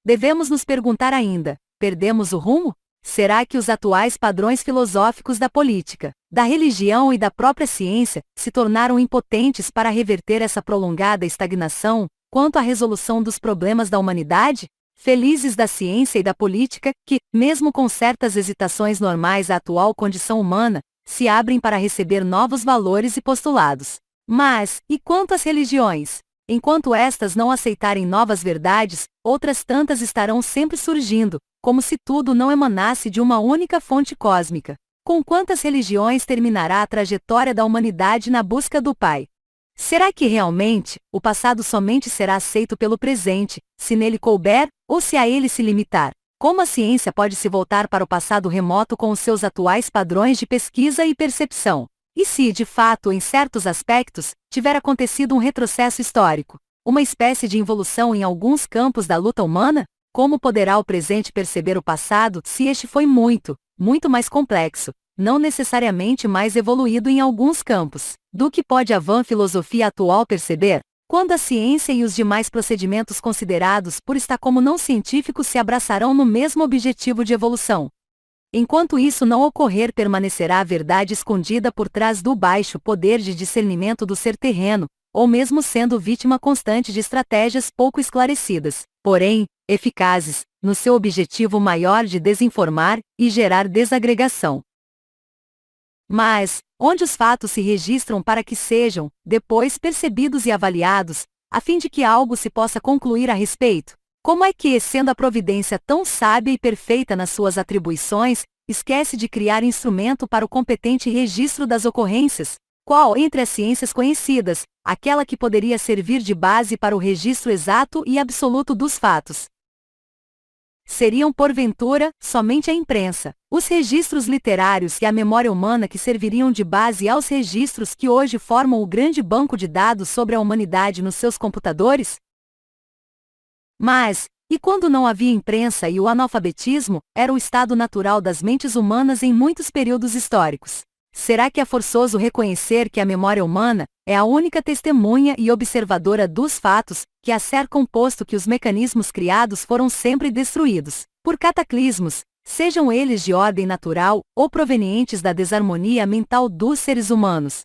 A: Devemos nos perguntar ainda: perdemos o rumo? Será que os atuais padrões filosóficos da política, da religião e da própria ciência se tornaram impotentes para reverter essa prolongada estagnação quanto à resolução dos problemas da humanidade? Felizes da ciência e da política, que, mesmo com certas hesitações normais à atual condição humana, se abrem para receber novos valores e postulados. Mas, e quanto às religiões? Enquanto estas não aceitarem novas verdades, outras tantas estarão sempre surgindo, como se tudo não emanasse de uma única fonte cósmica. Com quantas religiões terminará a trajetória da humanidade na busca do Pai? Será que realmente, o passado somente será aceito pelo presente, se nele couber, ou se a ele se limitar? Como a ciência pode se voltar para o passado remoto com os seus atuais padrões de pesquisa e percepção? E se, de fato, em certos aspectos, tiver acontecido um retrocesso histórico, uma espécie de involução em alguns campos da luta humana? Como poderá o presente perceber o passado se este foi muito, muito mais complexo, não necessariamente mais evoluído em alguns campos, do que pode a vã filosofia atual perceber? Quando a ciência e os demais procedimentos considerados por estar como não científicos se abraçarão no mesmo objetivo de evolução? Enquanto isso não ocorrer, permanecerá a verdade escondida por trás do baixo poder de discernimento do ser terreno, ou mesmo sendo vítima constante de estratégias pouco esclarecidas, porém, eficazes, no seu objetivo maior de desinformar e gerar desagregação. Mas, onde os fatos se registram para que sejam, depois percebidos e avaliados, a fim de que algo se possa concluir a respeito? Como é que, sendo a providência tão sábia e perfeita nas suas atribuições, esquece de criar instrumento para o competente registro das ocorrências? Qual, entre as ciências conhecidas, aquela que poderia servir de base para o registro exato e absoluto dos fatos? Seriam, porventura, somente a imprensa, os registros literários e a memória humana que serviriam de base aos registros que hoje formam o grande banco de dados sobre a humanidade nos seus computadores? Mas, e quando não havia imprensa e o analfabetismo era o estado natural das mentes humanas em muitos períodos históricos? Será que é forçoso reconhecer que a memória humana é a única testemunha e observadora dos fatos que a cercam, posto que os mecanismos criados foram sempre destruídos por cataclismos, sejam eles de ordem natural ou provenientes da desarmonia mental dos seres humanos?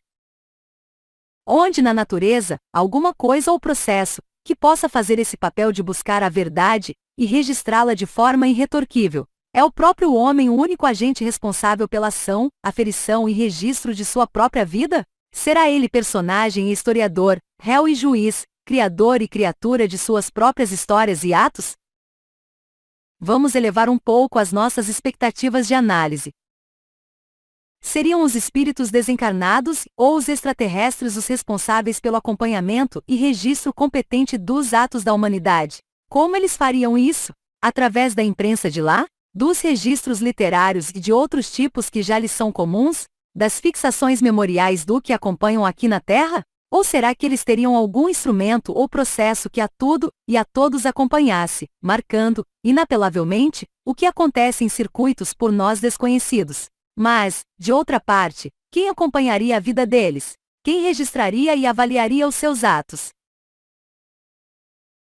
A: Onde na natureza, alguma coisa ou processo que possa fazer esse papel de buscar a verdade e registrá-la de forma irretorquível? É o próprio homem o único agente responsável pela ação, aferição e registro de sua própria vida? Será ele personagem e historiador, réu e juiz, criador e criatura de suas próprias histórias e atos? Vamos elevar um pouco as nossas expectativas de análise. Seriam os espíritos desencarnados ou os extraterrestres os responsáveis pelo acompanhamento e registro competente dos atos da humanidade? Como eles fariam isso? Através da imprensa de lá? Dos registros literários e de outros tipos que já lhes são comuns? Das fixações memoriais do que acompanham aqui na Terra? Ou será que eles teriam algum instrumento ou processo que a tudo e a todos acompanhasse, marcando, inapelavelmente, o que acontece em circuitos por nós desconhecidos? Mas, de outra parte, quem acompanharia a vida deles? Quem registraria e avaliaria os seus atos?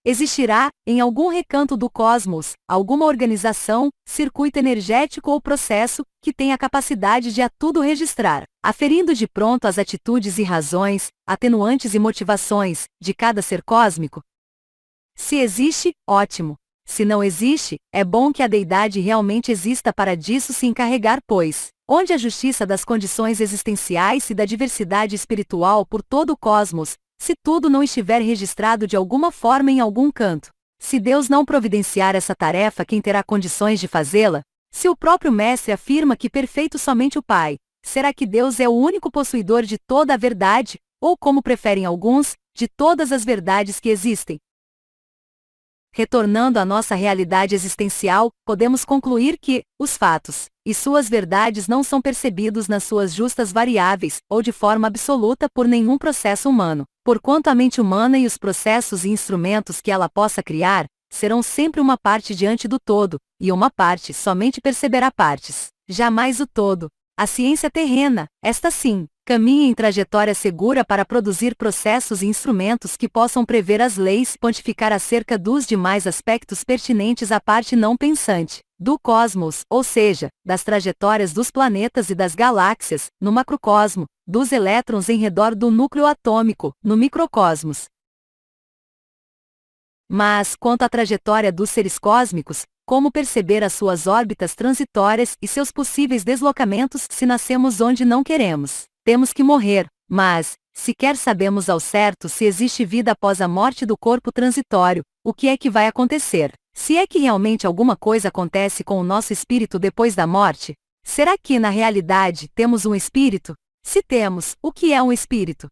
A: Existirá, em algum recanto do cosmos, alguma organização, circuito energético ou processo, que tenha a capacidade de a tudo registrar, aferindo de pronto as atitudes e razões, atenuantes e motivações, de cada ser cósmico? Se existe, ótimo. Se não existe, é bom que a deidade realmente exista para disso se encarregar, pois, onde a justiça das condições existenciais e da diversidade espiritual por todo o cosmos, se tudo não estiver registrado de alguma forma em algum canto? Se Deus não providenciar essa tarefa, quem terá condições de fazê-la? Se o próprio Mestre afirma que perfeito somente o Pai, será que Deus é o único possuidor de toda a verdade, ou como preferem alguns, de todas as verdades que existem? Retornando à nossa realidade existencial, podemos concluir que os fatos e suas verdades não são percebidos nas suas justas variáveis, ou de forma absoluta por nenhum processo humano, porquanto a mente humana e os processos e instrumentos que ela possa criar, serão sempre uma parte diante do todo, e uma parte somente perceberá partes, jamais o todo. A ciência terrena, esta sim, caminha em trajetória segura para produzir processos e instrumentos que possam prever as leis e pontificar acerca dos demais aspectos pertinentes à parte não pensante do cosmos, ou seja, das trajetórias dos planetas e das galáxias, no macrocosmo, dos elétrons em redor do núcleo atômico, no microcosmos. Mas, quanto à trajetória dos seres cósmicos, como perceber as suas órbitas transitórias e seus possíveis deslocamentos se nascemos onde não queremos? Temos que morrer, mas, sequer sabemos ao certo se existe vida após a morte do corpo transitório, o que é que vai acontecer? Se é que realmente alguma coisa acontece com o nosso espírito depois da morte? Será que, na realidade, temos um espírito? Se temos, o que é um espírito?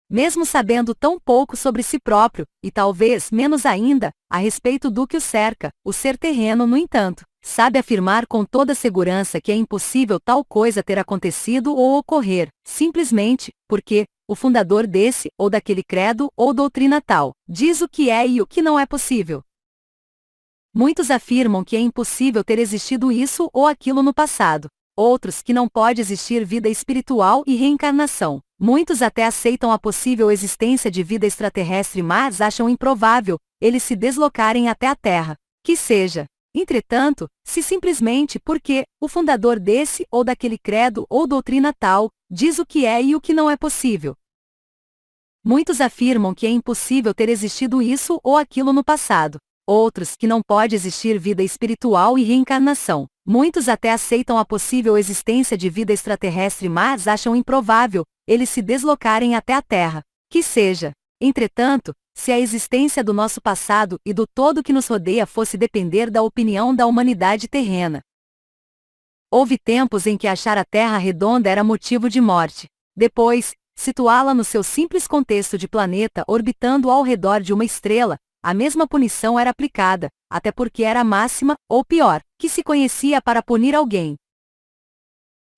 A: Mesmo sabendo tão pouco sobre si próprio, e talvez menos ainda, a respeito do que o cerca, o ser terreno, no entanto, sabe afirmar com toda segurança que é impossível tal coisa ter acontecido ou ocorrer, simplesmente, porque, o fundador desse, ou daquele credo, ou doutrina tal, diz o que é e o que não é possível. Muitos afirmam que é impossível ter existido isso ou aquilo no passado. Outros que não pode existir vida espiritual e reencarnação. Muitos até aceitam a possível existência de vida extraterrestre, mas acham improvável eles se deslocarem até a Terra. Que seja, entretanto, se simplesmente porque o fundador desse ou daquele credo ou doutrina tal diz o que é e o que não é possível. Muitos afirmam que é impossível ter existido isso ou aquilo no passado. Outros que não pode existir vida espiritual e reencarnação. Muitos até aceitam a possível existência de vida extraterrestre, mas acham improvável eles se deslocarem até a Terra. Que seja, entretanto, se a existência do nosso passado e do todo que nos rodeia fosse depender da opinião da humanidade terrena. Houve tempos em que achar a Terra redonda era motivo de morte. Depois, situá-la no seu simples contexto de planeta orbitando ao redor de uma estrela, a mesma punição era aplicada, até porque era a máxima, ou pior, que se conhecia para punir alguém.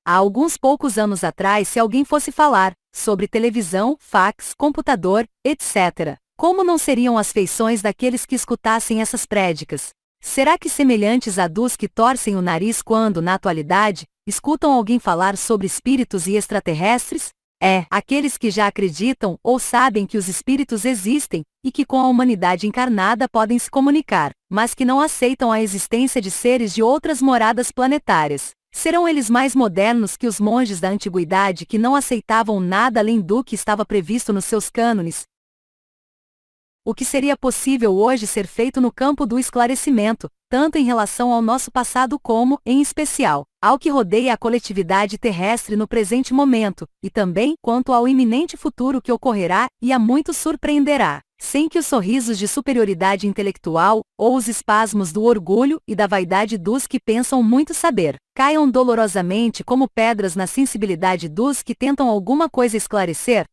A: Há alguns poucos anos atrás, se alguém fosse falar sobre televisão, fax, computador, etc., como não seriam as feições daqueles que escutassem essas prédicas? Será que semelhantes a dos que torcem o nariz quando, na atualidade, escutam alguém falar sobre espíritos e extraterrestres? Aqueles que já acreditam ou sabem que os espíritos existem, e que com a humanidade encarnada podem se comunicar, mas que não aceitam a existência de seres de outras moradas planetárias. Serão eles mais modernos que os monges da antiguidade que não aceitavam nada além do que estava previsto nos seus cânones? o que seria possível hoje ser feito no campo do esclarecimento, tanto em relação ao nosso passado como, em especial, ao que rodeia a coletividade terrestre no presente momento, e também quanto ao iminente futuro que ocorrerá e a muitos surpreenderá, sem que os sorrisos de superioridade intelectual, ou os espasmos do orgulho e da vaidade dos que pensam muito saber, caiam dolorosamente como pedras na sensibilidade dos que tentam alguma coisa esclarecer.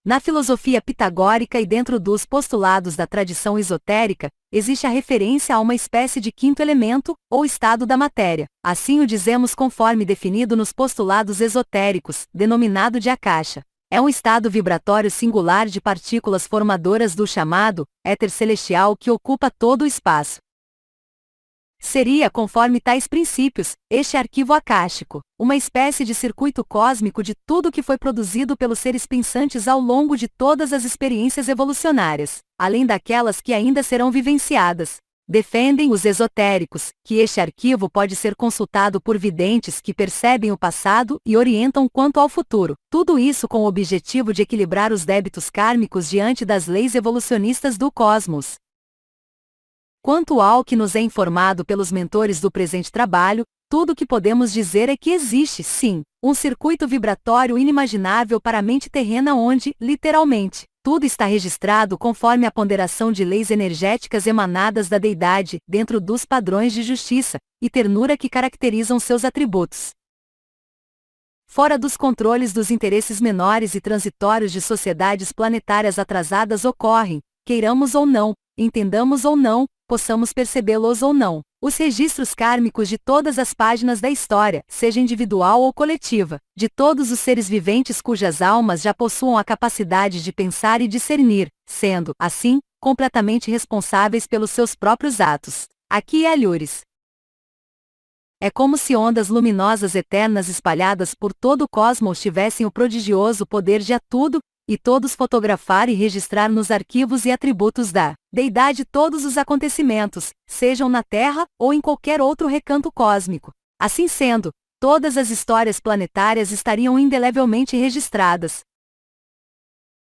A: Na filosofia pitagórica e dentro dos postulados da tradição esotérica, existe a referência a uma espécie de quinto elemento, ou estado da matéria. Assim o dizemos conforme definido nos postulados esotéricos, denominado de akasha. É um estado vibratório singular de partículas formadoras do chamado éter celestial que ocupa todo o espaço. Seria, conforme tais princípios, este arquivo akáshico, uma espécie de circuito cósmico de tudo que foi produzido pelos seres pensantes ao longo de todas as experiências evolucionárias, além daquelas que ainda serão vivenciadas. Defendem os esotéricos que este arquivo pode ser consultado por videntes que percebem o passado e orientam quanto ao futuro, tudo isso com o objetivo de equilibrar os débitos kármicos diante das leis evolucionistas do cosmos. Quanto ao que nos é informado pelos mentores do presente trabalho, tudo o que podemos dizer é que existe, sim, um circuito vibratório inimaginável para a mente terrena onde, literalmente, tudo está registrado conforme a ponderação de leis energéticas emanadas da deidade, dentro dos padrões de justiça e ternura que caracterizam seus atributos. Fora dos controles dos interesses menores e transitórios de sociedades planetárias atrasadas ocorrem, queiramos ou não, entendamos ou não, possamos percebê-los ou não, os registros kármicos de todas as páginas da história, seja individual ou coletiva, de todos os seres viventes cujas almas já possuam a capacidade de pensar e discernir, sendo, assim, completamente responsáveis pelos seus próprios atos. Aqui é Alhures. É como se ondas luminosas eternas espalhadas por todo o cosmos tivessem o prodigioso poder de a tudo e todos fotografar e registrar nos arquivos e atributos da deidade todos os acontecimentos, sejam na Terra ou em qualquer outro recanto cósmico. Assim sendo, todas as histórias planetárias estariam indelevelmente registradas.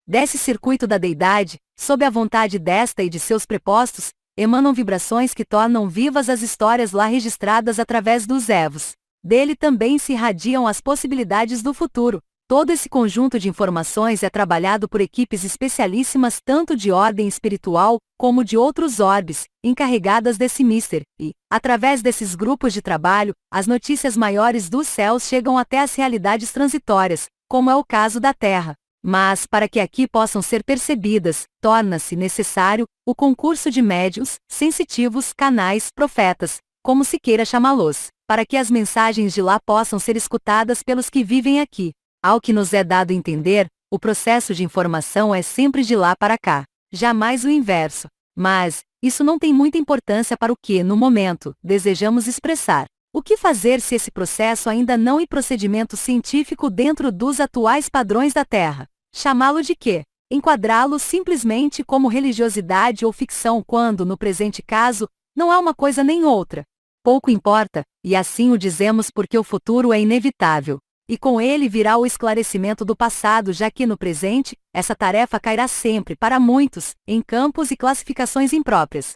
A: Desse circuito da deidade, sob a vontade desta e de seus prepostos, emanam vibrações que tornam vivas as histórias lá registradas através dos evos. Dele também se irradiam as possibilidades do futuro. Todo esse conjunto de informações é trabalhado por equipes especialíssimas tanto de ordem espiritual, como de outros orbes, encarregadas desse mister, e, através desses grupos de trabalho, as notícias maiores dos céus chegam até as realidades transitórias, como é o caso da Terra. Mas, para que aqui possam ser percebidas, torna-se necessário o concurso de médiuns, sensitivos, canais, profetas, como se queira chamá-los, para que as mensagens de lá possam ser escutadas pelos que vivem aqui. Ao que nos é dado entender, o processo de informação é sempre de lá para cá, jamais o inverso. Mas, isso não tem muita importância para o que, no momento, desejamos expressar. O que fazer se esse processo ainda não é procedimento científico dentro dos atuais padrões da Terra? Chamá-lo de quê? Enquadrá-lo simplesmente como religiosidade ou ficção quando, no presente caso, não há uma coisa nem outra. Pouco importa, e assim o dizemos porque o futuro é inevitável. E com ele virá o esclarecimento do passado, já que no presente, essa tarefa cairá sempre, para muitos, em campos e classificações impróprias.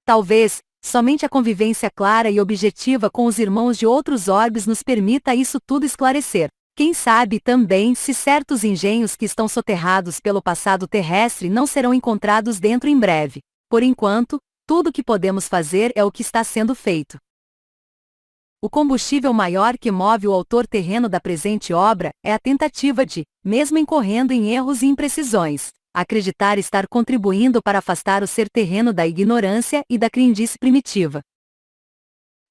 A: Talvez, somente a convivência clara e objetiva com os irmãos de outros orbes nos permita isso tudo esclarecer. Quem sabe também se certos engenhos que estão soterrados pelo passado terrestre não serão encontrados dentro em breve. Por enquanto, tudo o que podemos fazer é o que está sendo feito. O combustível maior que move o autor terreno da presente obra é a tentativa de, mesmo incorrendo em erros e imprecisões, acreditar estar contribuindo para afastar o ser terreno da ignorância e da crendice primitiva.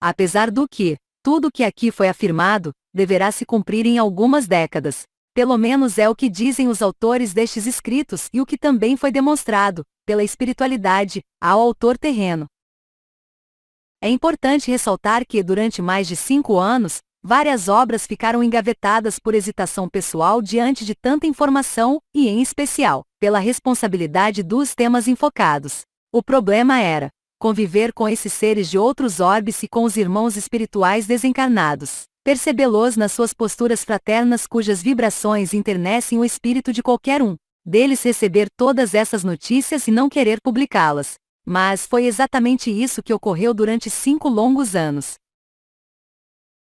A: Apesar do que, tudo o que aqui foi afirmado, deverá se cumprir em algumas décadas. Pelo menos é o que dizem os autores destes escritos e o que também foi demonstrado, pela espiritualidade, ao autor terreno. É importante ressaltar que, durante mais de 5 anos, várias obras ficaram engavetadas por hesitação pessoal diante de tanta informação e, em especial, pela responsabilidade dos temas enfocados. O problema era conviver com esses seres de outros orbes e com os irmãos espirituais desencarnados, percebê-los nas suas posturas fraternas cujas vibrações internecem o espírito de qualquer um. deles receber todas essas notícias e não querer publicá-las. Mas foi exatamente isso que ocorreu durante 5 longos anos.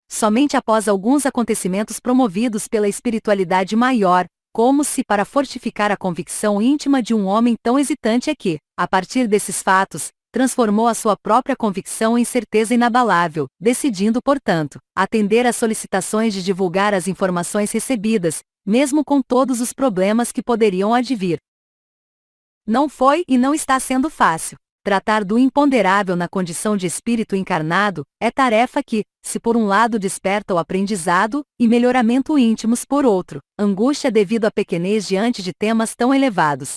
A: Somente após alguns acontecimentos promovidos pela espiritualidade maior, como se para fortificar a convicção íntima de um homem tão hesitante é que, a partir desses fatos, transformou a sua própria convicção em certeza inabalável, decidindo, portanto, atender às solicitações de divulgar as informações recebidas, mesmo com todos os problemas que poderiam advir. Não foi e não está sendo fácil. Tratar do imponderável na condição de espírito encarnado é tarefa que, se por um lado desperta o aprendizado e melhoramento íntimos por outro, angústia devido à pequenez diante de temas tão elevados.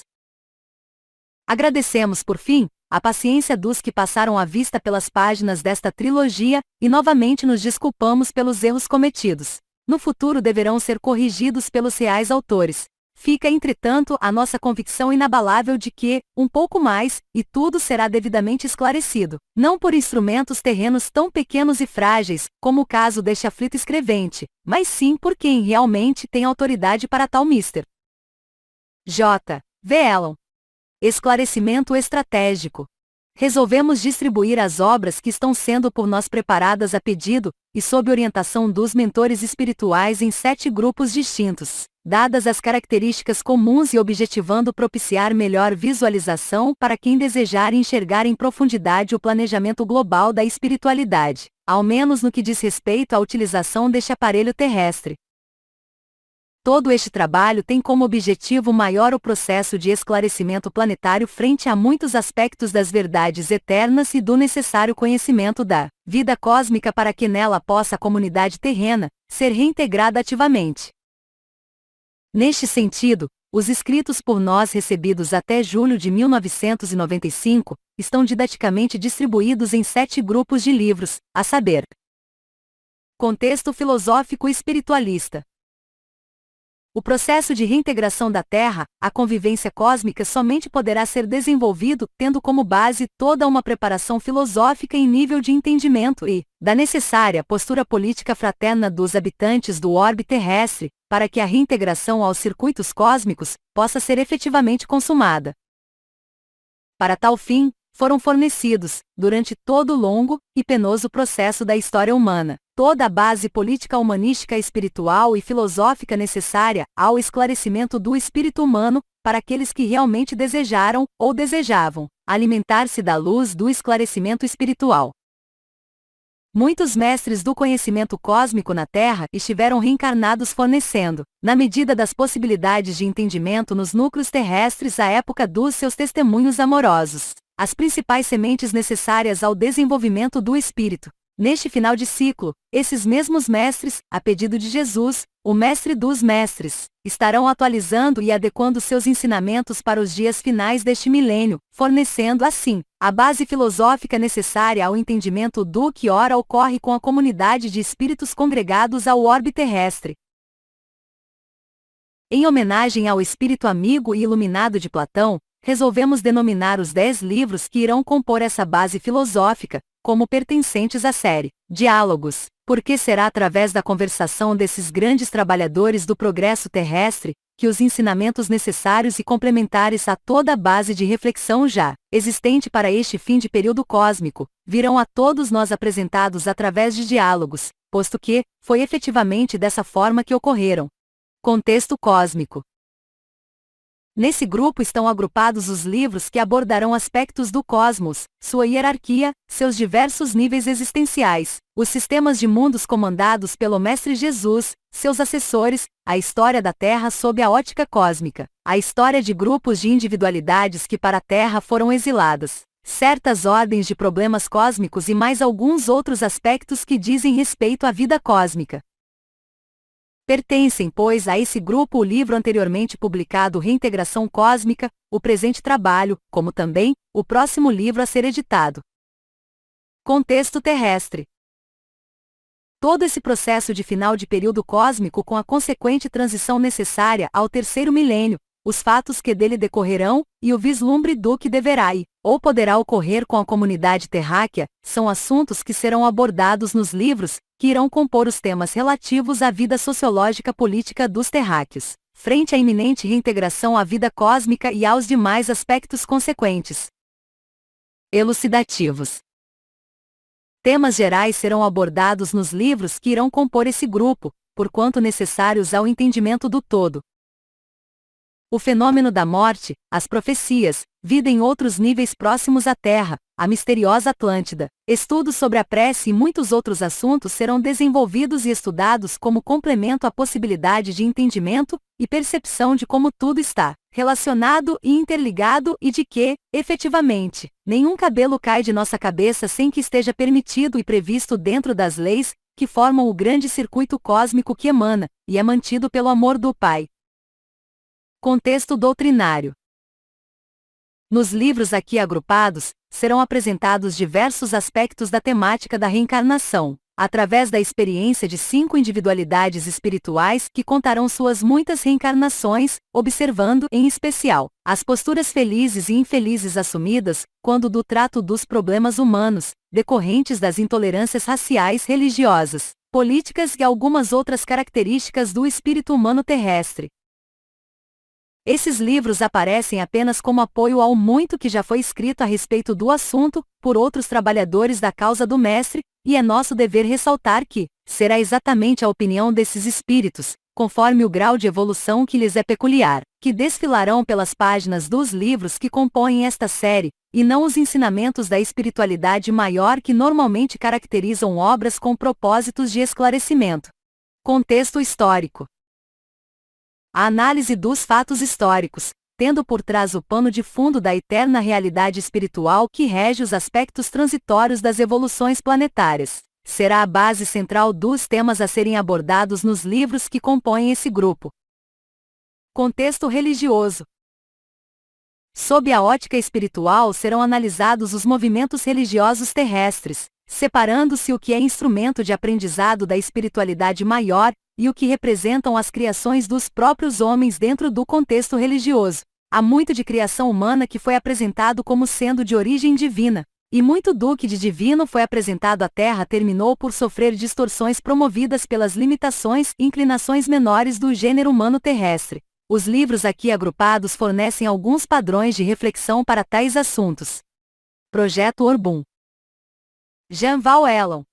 A: Agradecemos, por fim, a paciência dos que passaram a vista pelas páginas desta trilogia e novamente nos desculpamos pelos erros cometidos. No futuro deverão ser corrigidos pelos reais autores. Fica, entretanto, a nossa convicção inabalável de que, um pouco mais, e tudo será devidamente esclarecido, não por instrumentos terrenos tão pequenos e frágeis, como o caso deste aflito escrevente, mas sim por quem realmente tem autoridade para tal Mr. J. V. Ellon. Esclarecimento estratégico. Resolvemos distribuir as obras que estão sendo por nós preparadas a pedido, e sob orientação dos mentores espirituais em 7 grupos distintos, dadas as características comuns e objetivando propiciar melhor visualização para quem desejar enxergar em profundidade o planejamento global da espiritualidade, ao menos no que diz respeito à utilização deste aparelho terrestre. Todo este trabalho tem como objetivo maior o processo de esclarecimento planetário frente a muitos aspectos das verdades eternas e do necessário conhecimento da vida cósmica para que nela possa a comunidade terrena ser reintegrada ativamente. Neste sentido, os escritos por nós recebidos até julho de 1995 estão didaticamente distribuídos em 7 grupos de livros, a saber: Contexto filosófico espiritualista. O processo de reintegração da Terra, a convivência cósmica somente poderá ser desenvolvido tendo como base toda uma preparação filosófica em nível de entendimento e, da necessária postura política fraterna dos habitantes do orbe terrestre, para que a reintegração aos circuitos cósmicos possa ser efetivamente consumada. Para tal fim, foram fornecidos, durante todo o longo e penoso processo da história humana, toda a base política humanística espiritual e filosófica necessária ao esclarecimento do espírito humano, para aqueles que realmente desejaram, ou desejavam, alimentar-se da luz do esclarecimento espiritual. Muitos mestres do conhecimento cósmico na Terra estiveram reencarnados fornecendo, na medida das possibilidades de entendimento nos núcleos terrestres à época dos seus testemunhos amorosos, as principais sementes necessárias ao desenvolvimento do espírito. Neste final de ciclo, esses mesmos mestres, a pedido de Jesus, o Mestre dos Mestres, estarão atualizando e adequando seus ensinamentos para os dias finais deste milênio, fornecendo, assim, a base filosófica necessária ao entendimento do que ora ocorre com a comunidade de espíritos congregados ao orbe terrestre. Em homenagem ao espírito amigo e iluminado de Platão, resolvemos denominar os 10 livros que irão compor essa base filosófica, como pertencentes à série Diálogos, porque será através da conversação desses grandes trabalhadores do progresso terrestre, que os ensinamentos necessários e complementares a toda a base de reflexão já existente para este fim de período cósmico, virão a todos nós apresentados através de diálogos, posto que, foi efetivamente dessa forma que ocorreram. Contexto cósmico. Nesse grupo estão agrupados os livros que abordarão aspectos do cosmos, sua hierarquia, seus diversos níveis existenciais, os sistemas de mundos comandados pelo Mestre Jesus, seus assessores, a história da Terra sob a ótica cósmica, a história de grupos de individualidades que para a Terra foram exiladas, certas ordens de problemas cósmicos e mais alguns outros aspectos que dizem respeito à vida cósmica. Pertencem, pois, a esse grupo o livro anteriormente publicado Reintegração Cósmica, o presente trabalho, como também, o próximo livro a ser editado. Contexto terrestre. Todo esse processo de final de período cósmico com a consequente transição necessária ao terceiro milênio, os fatos que dele decorrerão, e o vislumbre do que deverá ou poderá ocorrer com a comunidade terráquea, são assuntos que serão abordados nos livros, que irão compor os temas relativos à vida sociológica política dos terráqueos, frente à iminente reintegração à vida cósmica e aos demais aspectos consequentes. Elucidativos. Temas gerais serão abordados nos livros que irão compor esse grupo, porquanto necessários ao entendimento do todo. O fenômeno da morte, as profecias, vida em outros níveis próximos à Terra, a misteriosa Atlântida, estudos sobre a prece e muitos outros assuntos serão desenvolvidos e estudados como complemento à possibilidade de entendimento e percepção de como tudo está relacionado e interligado e de que, efetivamente, nenhum cabelo cai de nossa cabeça sem que esteja permitido e previsto dentro das leis que formam o grande circuito cósmico que emana e é mantido pelo amor do Pai. Contexto doutrinário. Nos livros aqui agrupados, serão apresentados diversos aspectos da temática da reencarnação, através da experiência de 5 individualidades espirituais que contarão suas muitas reencarnações, observando, em especial, as posturas felizes e infelizes assumidas, quando do trato dos problemas humanos, decorrentes das intolerâncias raciais, religiosas, políticas e algumas outras características do espírito humano terrestre. Esses livros aparecem apenas como apoio ao muito que já foi escrito a respeito do assunto, por outros trabalhadores da causa do Mestre, e é nosso dever ressaltar que será exatamente a opinião desses espíritos, conforme o grau de evolução que lhes é peculiar, que desfilarão pelas páginas dos livros que compõem esta série, e não os ensinamentos da espiritualidade maior que normalmente caracterizam obras com propósitos de esclarecimento. Contexto histórico. A análise dos fatos históricos, tendo por trás o pano de fundo da eterna realidade espiritual que rege os aspectos transitórios das evoluções planetárias, será a base central dos temas a serem abordados nos livros que compõem esse grupo. Contexto religioso. Sob a ótica espiritual serão analisados os movimentos religiosos terrestres, separando-se o que é instrumento de aprendizado da espiritualidade maior, e o que representam as criações dos próprios homens dentro do contexto religioso. Há muito de criação humana que foi apresentado como sendo de origem divina, e muito do que de divino foi apresentado à Terra terminou por sofrer distorções promovidas pelas limitações e inclinações menores do gênero humano terrestre. Os livros aqui agrupados fornecem alguns padrões de reflexão para tais assuntos. Projeto Orbum. Jean Val Ellon.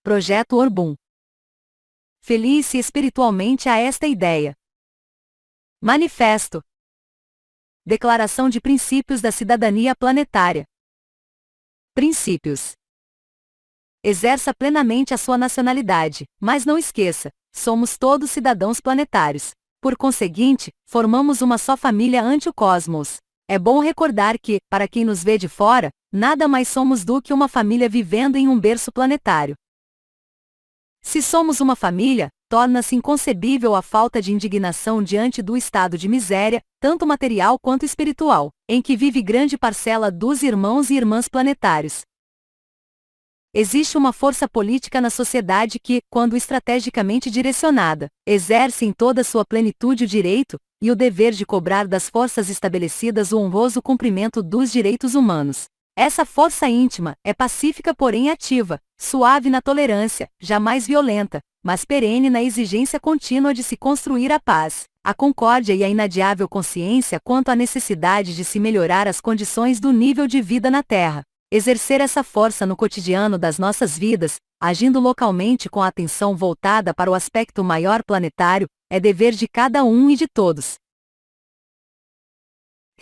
A: Projeto Orbum. Feliz-se espiritualmente a esta ideia. Manifesto. Declaração de Princípios da Cidadania Planetária. Princípios. Exerça plenamente a sua nacionalidade, mas não esqueça, somos todos cidadãos planetários. Por conseguinte, formamos uma só família ante o cosmos. É bom recordar que, para quem nos vê de fora, nada mais somos do que uma família vivendo em um berço planetário. Se somos uma família, torna-se inconcebível a falta de indignação diante do estado de miséria, tanto material quanto espiritual, em que vive grande parcela dos irmãos e irmãs planetários. Existe uma força política na sociedade que, quando estrategicamente direcionada, exerce em toda sua plenitude o direito e o dever de cobrar das forças estabelecidas o honroso cumprimento dos direitos humanos. Essa força íntima é pacífica porém ativa, suave na tolerância, jamais violenta, mas perene na exigência contínua de se construir a paz, a concórdia e a inadiável consciência quanto à necessidade de se melhorar as condições do nível de vida na Terra. Exercer essa força no cotidiano das nossas vidas, agindo localmente com a atenção voltada para o aspecto maior planetário, é dever de cada um e de todos.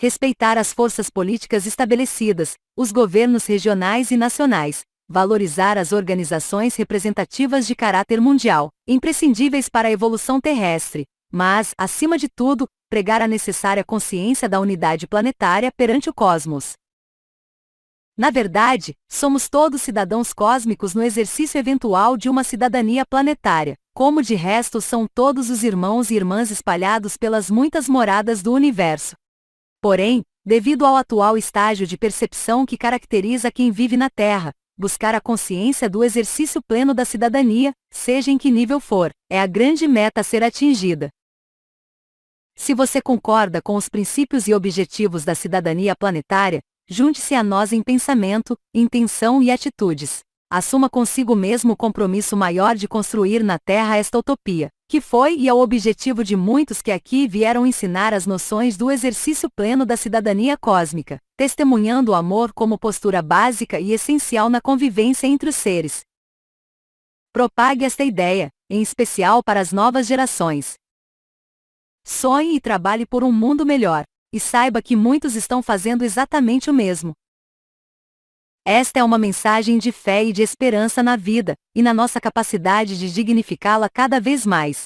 A: Respeitar as forças políticas estabelecidas, os governos regionais e nacionais, valorizar as organizações representativas de caráter mundial, imprescindíveis para a evolução terrestre, mas, acima de tudo, pregar a necessária consciência da unidade planetária perante o cosmos. Na verdade, somos todos cidadãos cósmicos no exercício eventual de uma cidadania planetária, como de resto são todos os irmãos e irmãs espalhados pelas muitas moradas do universo. Porém, devido ao atual estágio de percepção que caracteriza quem vive na Terra, buscar a consciência do exercício pleno da cidadania, seja em que nível for, é a grande meta a ser atingida. Se você concorda com os princípios e objetivos da cidadania planetária, junte-se a nós em pensamento, intenção e atitudes. Assuma consigo mesmo o compromisso maior de construir na Terra esta utopia, que foi e é o objetivo de muitos que aqui vieram ensinar as noções do exercício pleno da cidadania cósmica, testemunhando o amor como postura básica e essencial na convivência entre os seres. Propague esta ideia, em especial para as novas gerações. Sonhe e trabalhe por um mundo melhor, e saiba que muitos estão fazendo exatamente o mesmo. Esta é uma mensagem de fé e de esperança na vida, e na nossa capacidade de dignificá-la cada vez mais.